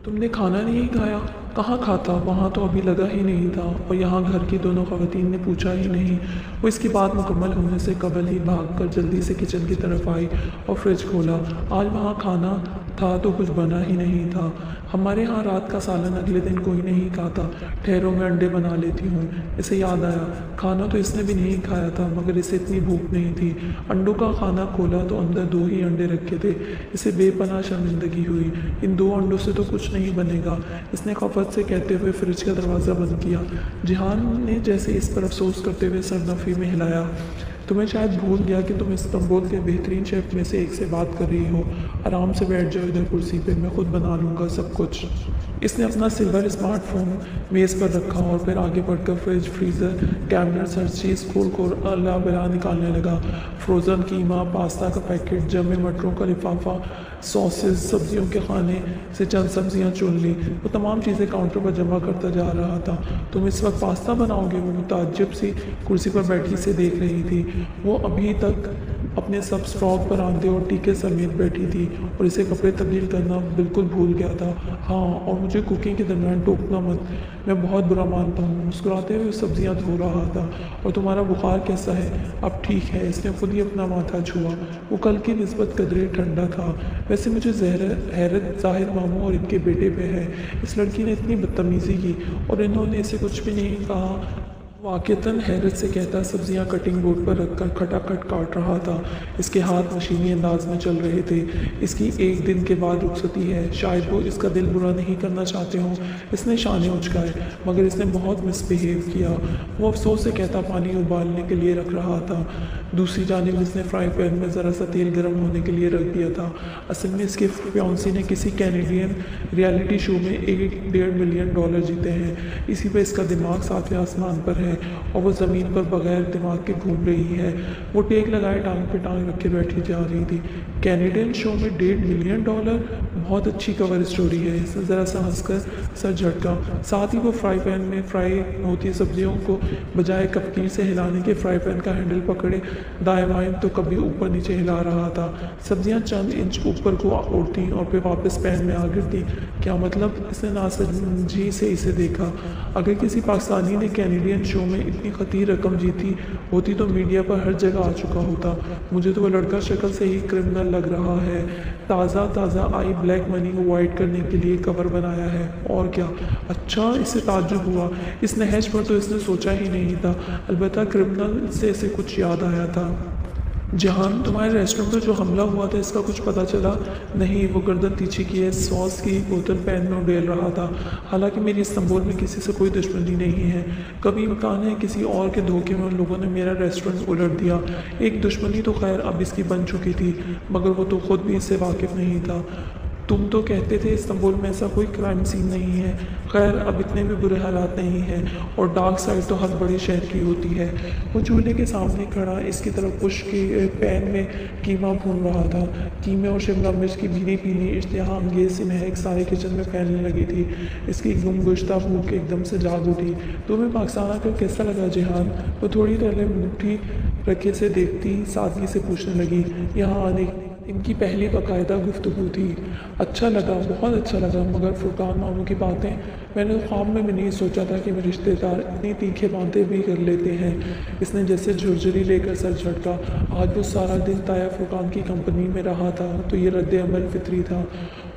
[SPEAKER 1] تم نے کھانا نہیں کھایا؟ کہاں کھاتا، وہاں تو ابھی لگا ہی نہیں تھا، اور یہاں گھر کی دونوں خواتین نے پوچھا ہی نہیں۔ وہ اس کی بات مکمل ہونے سے قبل ہی بھاگ کر جلدی سے کچن کی طرف آئی اور فریج کھولا۔ آج وہاں کھانا تھا تو کچھ بنا ہی نہیں تھا۔ ہمارے ہاں رات کا سالن اگلے دن کوئی نہیں کھاتا، ٹھہرو میں انڈے بنا لیتی ہوں۔ اسے یاد آیا، کھانا تو اس نے بھی نہیں کھایا تھا، مگر اسے اتنی بھوک نہیں تھی۔ انڈوں کا کھانا کھولا تو اندر 2 ہی انڈے رکھے تھے۔ اسے بے پناہ شرمندگی ہوئی، ان 2 انڈوں سے تو کچھ نہیں بنے گا، اس نے خفت سے کہتے ہوئے فریج کا دروازہ بند کیا۔ جہان نے جیسے اس پر افسوس کرتے ہوئے سر نفی میں ہلایا۔ تمہیں شاید بھول گیا کہ تم استنبول کے بہترین شیف میں سے ایک سے بات کر رہی ہو، آرام سے بیٹھ جاؤ ادھر کرسی پہ، میں خود بنا لوں گا سب کچھ۔ اس نے اپنا سلور اسمارٹ فون میز پر رکھا اور پھر آگے بڑھ کر فریج، فریزر، کیبنٹ، ہر چیز کھول کھول اللہ بلا نکالنے لگا۔ فروزن قیمہ، پاستا کا پیکٹ، جمے مٹروں کا لفافہ، ساسز، سبزیوں کے خانے سے چند سبزیاں چن لی۔ وہ تمام چیزیں کاؤنٹر پر جمع کرتا جا رہا تھا۔ تم اس وقت پاستا بناؤ گے؟ وہ متعجب سی کرسی پر بیٹھی سے دیکھ رہی تھی۔ وہ ابھی تک اپنے سب اسٹاک پر آندے اور ٹیکے سمیت بیٹھی تھی اور اسے کپڑے تبدیل کرنا بالکل بھول گیا تھا۔ ہاں، اور مجھے کوکنگ کے درمیان ٹوکنا مت، میں بہت برا مانتا ہوں۔ مسکراتے ہوئے سبزیاں دھو رہا تھا۔ اور تمہارا بخار کیسا ہے؟ اب ٹھیک ہے، اس نے خود ہی اپنا ماتھا چھوا، وہ کل کی نسبت قدرے ٹھنڈا تھا۔ ویسے مجھے حیرت ظاہر ماموں اور ان کے بیٹے پہ ہے، اس لڑکی نے اتنی بدتمیزی کی اور انہوں نے اسے کچھ بھی نہیں کہا۔ واقعتاً حیرت سے کہتا سبزیاں کٹنگ بورڈ پر رکھ کر کھٹاکھٹ کاٹ رہا تھا۔ اس کے ہاتھ مشینی انداز میں چل رہے تھے۔ اس کی 1 دن کے بعد رخصتی ہے، شاید وہ اس کا دل برا نہیں کرنا چاہتے ہوں۔ اس نے شانے اچکائے، مگر اس نے بہت مس بہیو کیا۔ وہ افسوس سے کہتا پانی ابالنے کے لیے رکھ رہا تھا۔ دوسری جانب اس نے فرائی پین میں ذرا سا تیل گرم ہونے کے لیے رکھ دیا تھا۔ اصل میں اس کے فیونسی نے کسی کینیڈین ریالٹی شو میں $1.5 ملین جیتے ہیں۔ اسی پہ اس کا دماغ 7ویں آسمان پر ہے اور وہ زمین پر بغیر دماغ کے گھوم رہی ہے۔ وہ ٹیک لگائے ٹانگ پہ ٹانگ رکھ کے بیٹھی جا رہی تھی۔ کینیڈین شو میں $1.5 ملین، بہت اچھی کور اسٹوری ہے، ذرا سا ہنس کر سر جھٹکا۔ ساتھ ہی وہ فرائی پین میں فرائی ہوتی سبزیوں کو بجائے کفگیر سے ہلانے کے فرائی پین کا ہینڈل پکڑے دائیں بائیں تو کبھی اوپر نیچے ہلا رہا تھا۔ سبزیاں چند انچ اوپر کو اڑتیں اور پھر واپس پین میں آ گرتیں۔ کیا مطلب؟ اس نے ناسمجھی سے اسے دیکھا۔ اگر کسی پاکستانی نے کینیڈین شو میں اتنی خطیر رقم جیتی ہوتی تو میڈیا پر ہر جگہ آ چکا ہوتا۔ مجھے تو وہ لڑکا شکل سے ہی کرمنل لگ رہا ہے۔ تازہ آئی بلیک منی کو وائٹ کرنے کے لیے کور بنایا ہے، اور کیا؟ اچھا، اس سے تعجب ہوا۔ اس نہج پر تو اس نے سوچا ہی نہیں تھا، البتہ کرمنل سے اسے کچھ یاد آیا تھا۔ جہان، تمہارے ریسٹورنٹ پر جو حملہ ہوا تھا اس کا کچھ پتہ چلا؟ نہیں، وہ گردن پیچھے کیے ساس کی بوتل پین میں اڈیل رہا تھا۔ حالانکہ میری استنبول میں کسی سے کوئی دشمنی نہیں ہے، کبھی امکان ہے کسی اور کے دھوکے میں ان لوگوں نے میرا ریسٹورنٹ الٹ دیا۔ ایک دشمنی تو خیر اب اس کی بن چکی تھی، مگر وہ تو خود بھی اس سے واقف نہیں تھا۔ تم تو کہتے تھے استنبول میں ایسا کوئی کرائم سین نہیں ہے۔ خیر اب اتنے بھی برے حالات نہیں ہیں، اور ڈارک سائڈ تو ہر بڑے شہر کی ہوتی ہے۔ وہ چولہے کے سامنے کھڑا اس کی طرف پش کی پین میں قیمہ بھون رہا تھا۔ قیمے اور شملہ مرچ کی بھینی بھینی اشتہا انگیز سی مہک سارے کچن میں پھیلنے لگی تھی۔ اس کی گم گشتہ بھوک ایک دم سے جاگ اٹھی۔ تمہیں پاکستان آ کر کیسا لگا جہان؟ وہ تھوڑی دیر مٹھی رکھے سے دیکھتی سادگی سے پوچھنے لگی۔ یہاں آنے ان کی پہلی باقاعدہ گفتگو تھی۔ اچھا لگا، بہت اچھا لگا، مگر فرقان ماموں کی باتیں میں نے خواب میں بھی نہیں سوچا تھا کہ میرے رشتہ دار اتنی تیکھے باتیں بھی کر لیتے ہیں۔ اس نے جیسے جھرجھری لے کر سر جھٹکا۔ آج وہ سارا دن تایا فرقان کی کمپنی میں رہا تھا تو یہ رد عمل فطری تھا۔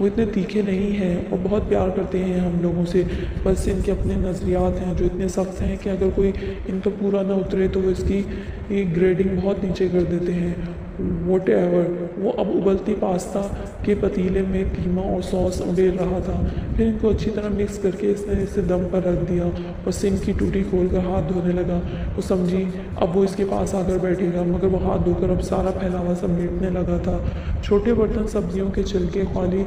[SPEAKER 1] وہ اتنے تیکھے نہیں ہیں اور بہت پیار کرتے ہیں ہم لوگوں سے، بس ان کے اپنے نظریات ہیں جو اتنے سخت ہیں کہ اگر کوئی ان پر پورا نہ اترے تو وہ اس کی گریڈنگ بہت نیچے کر دیتے ہیں۔ What ever. وہ اب ابلتی پاستا کے پتیلے میں قیمہ اور سوس اڈیل رہا تھا، پھر ان کو اچھی طرح مکس کر کے اس نے اسے دم پر رکھ دیا اور سنک کی ٹوٹی کھول کر ہاتھ دھونے لگا۔ وہ سمجھی اب وہ اس کے پاس آ کر بیٹھے گا، مگر وہ ہاتھ دھو کر اب سارا پھیلاوا سمیٹنے لگا تھا۔ چھوٹے برتن، سبزیوں کے چھلکے، خالی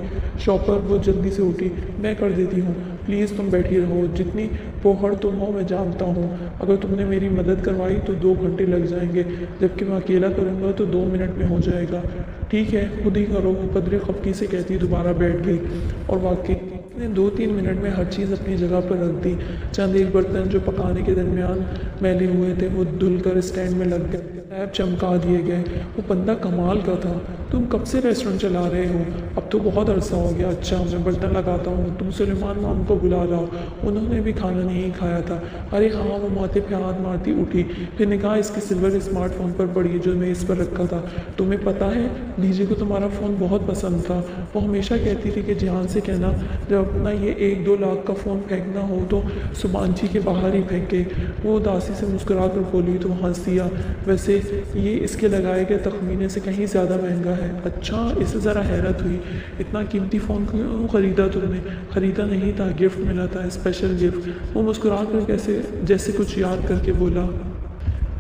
[SPEAKER 1] شاپر۔ وہ جلدی سے اٹھی۔ میں کر دیتی ہوں، پلیز تم بیٹھی رہو، جتنی پوہڑ تم ہو میں جانتا ہوں۔ اگر تم نے میری مدد کروائی تو 2 گھنٹے لگ جائیں گے، جبکہ میں اکیلا کروں گا تو 2 منٹ میں ہو جائے گا۔ ٹھیک ہے، خود ہی کرو، وہ قدرے خفگی سے کہتی دوبارہ بیٹھ گئی، اور واقعی نے 2-3 منٹ میں ہر چیز اپنی جگہ پر رکھ دی۔ چند ایک برتن جو پکانے کے درمیان میلے ہوئے تھے وہ دھل کر اسٹینڈ میں لگ گئے، ٹیپ چمکا دیے گئے۔ وہ بندہ کمال کا تھا۔ تم کب سے ریسٹورنٹ چلا رہے ہو؟ اب تو بہت عرصہ ہو گیا۔ اچھا، میں برتن لگاتا ہوں، تم سلیمان مام کو بلا لاؤ، انہوں نے بھی کھانا نہیں کھایا تھا۔ ارے ہاں، وہ ماتھے پہ ہاتھ مارتی اٹھی، پھر نگاہ اس کی سلور اسمارٹ فون پر پڑی جو میں اس پر رکھا تھا۔ تمہیں پتہ ہے ڈیجے کو تمہارا فون بہت پسند تھا، وہ ہمیشہ کہتی تھی کہ جہان سے کہنا جب اپنا یہ 1-2 لاکھ کا فون پھینکنا ہو تو سبانچی کے باہر ہی پھینکے۔ وہ اداسی سے مسکرا کر بولی تو ہنس دیا۔ ویسے یہ اس کے لگائے گئے تخمینے سے کہیں زیادہ مہنگا ہے۔ اچھا، اسے ذرا حیرت ہوئی۔ اتنا قیمتی فون کیوں خریدا تم نے؟ خریدا نہیں تھا، گفٹ ملا تھا، اسپیشل گفٹ۔ وہ مسکرا کر جیسے کچھ یاد کر کے بولا۔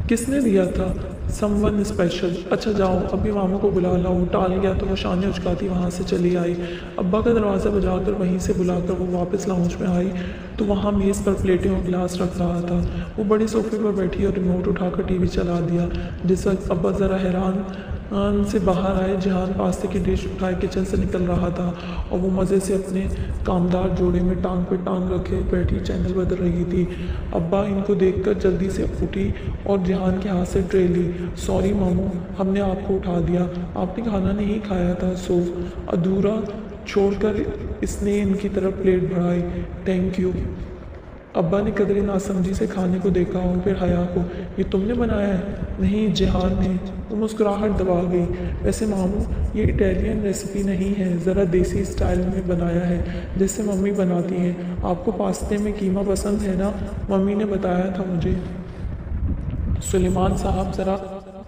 [SPEAKER 1] کس نے دیا تھا؟ Some one special. اچھا جاؤ، ابھی ماموں کو بلا لاؤ۔ ٹال گیا تو وہ شانے اچکاتی وہاں سے چلی آئی۔ ابا کا دروازہ بجا کر وہیں سے بلا کر وہ واپس لاؤنج میں آئی تو وہاں میز پر پلیٹیں اور گلاس رکھ رہا تھا۔ وہ بڑے صوفے پر بیٹھی اور ریموٹ اٹھا کر ٹی وی چلا دیا۔ جس وقت ابا ذرا حیران سے باہر آئے، جہان پاستے کی ڈش اٹھائے کچن سے نکل رہا تھا اور وہ مزے سے اپنے کامدار جوڑے میں ٹانگ پہ ٹانگ رکھے بیٹھی چینل بدل رہی تھی۔ ابا ان کو دیکھ کر جلدی سے اٹھی اور جہان کے ہاتھ سے ٹرے لی۔ سوری ماموں، ہم نے آپ کو اٹھا دیا، آپ نے کھانا نہیں کھایا تھا سو ادھورا چھوڑ کر اس نے ان کی طرف پلیٹ بڑھائی۔ Thank you. ابا نے قدرے ناسمجھی سے کھانے کو دیکھا اور پھر حیا کو۔ یہ تم نے بنایا ہے؟ نہیں، جہان نے۔ وہ مسکراہٹ دبا گئی۔ ویسے ماموں، یہ اٹیلین ریسیپی نہیں ہے، ذرا دیسی اسٹائل میں بنایا ہے جیسے ممی بناتی ہیں۔ آپ کو پاستے میں قیمہ پسند ہے نا؟ ممی نے بتایا تھا مجھے۔ سلیمان صاحب ذرا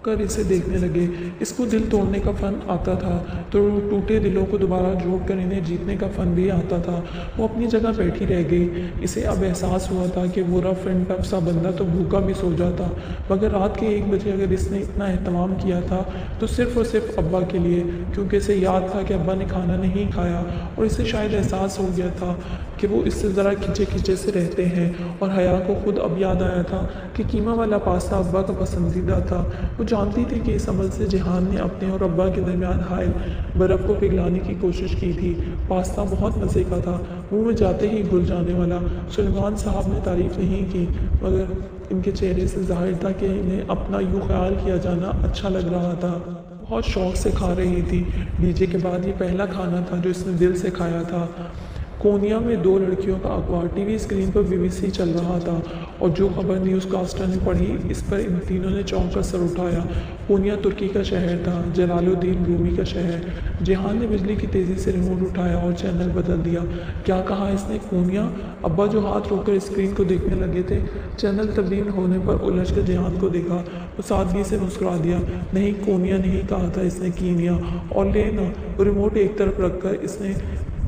[SPEAKER 1] کر اسے دیکھنے لگے۔ اس کو دل توڑنے کا فن آتا تھا تو ٹوٹے دلوں کو دوبارہ جوڑ کر انہیں جیتنے کا فن بھی آتا تھا۔ وہ اپنی جگہ بیٹھی رہ گئی۔ اسے اب احساس ہوا تھا کہ وہ رف اینڈ ٹف سا بندہ تو بھوکا بھی سو جاتا، مگر رات کے 1 بجے اگر اس نے اتنا اہتمام کیا تھا تو صرف اور صرف ابا کے لیے، کیونکہ اسے یاد تھا کہ ابا نے کھانا نہیں کھایا اور اسے شاید احساس ہو گیا تھا کہ وہ اس سے ذرا کھچے کھچے سے رہتے ہیں، اور حیا کو خود اب یاد آیا تھا کہ قیمہ والا پاستا ابا کا پسندیدہ تھا۔ وہ جانتی تھی کہ اس عمل سے جہان نے اپنے اور ابا کے درمیان حائل برف کو پگھلانے کی کوشش کی تھی۔ پاستا بہت مزے کا تھا، منہ میں جاتے ہی گھل جانے والا۔ سلیمان صاحب نے تعریف نہیں کی، مگر ان کے چہرے سے ظاہر تھا کہ انہیں اپنا یوں خیال کیا جانا اچھا لگ رہا تھا۔ بہت شوق سے کھا رہی تھی۔ ڈی جے کے بعد یہ پہلا کھانا تھا جو اس نے دل سے کھایا تھا۔ کونیا میں 2 لڑکیوں کا اغوا ٹی وی اسکرین پر BBC چل رہا تھا، اور جو خبر نیوز کاسٹر نے پڑھی اس پر ان تینوں نے چونک کر سر اٹھایا۔ کونیا ترکی کا شہر تھا، جلال الدین رومی کا شہر۔ جہان نے بجلی کی تیزی سے ریموٹ اٹھایا اور چینل بدل دیا۔ کیا کہا اس نے؟ کونیا؟ ابا جو ہاتھ روک کر اسکرین کو دیکھنے لگے تھے، چینل تبدیل ہونے پر الجھ کر جہان کو دیکھا۔ وہ سادگی سے مسکرا دیا۔ نہیں کونیا نہیں کہا تھا اس نے، کینیا۔ اور لینا۔ وہ ریموٹ ایک طرف رکھ کر اس نے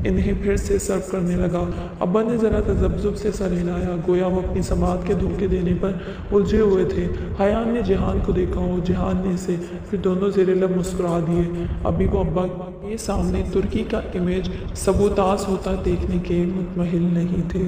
[SPEAKER 1] انہیں پھر سے سرو کرنے لگا۔ ابا نے ذرا تذبذب سے سر ہلایا، گویا وہ اپنی سماعت کے دھوکے دینے پر الجھے ہوئے تھے۔ حیا نے جہان کو دیکھا اور جہان نے اسے، پھر دونوں زیر لب مسکرا دیے۔ ابھی وہ ابا کے سامنے ترکی کا امیج سبوتاز ہوتا دیکھنے کے متمہل نہیں تھے۔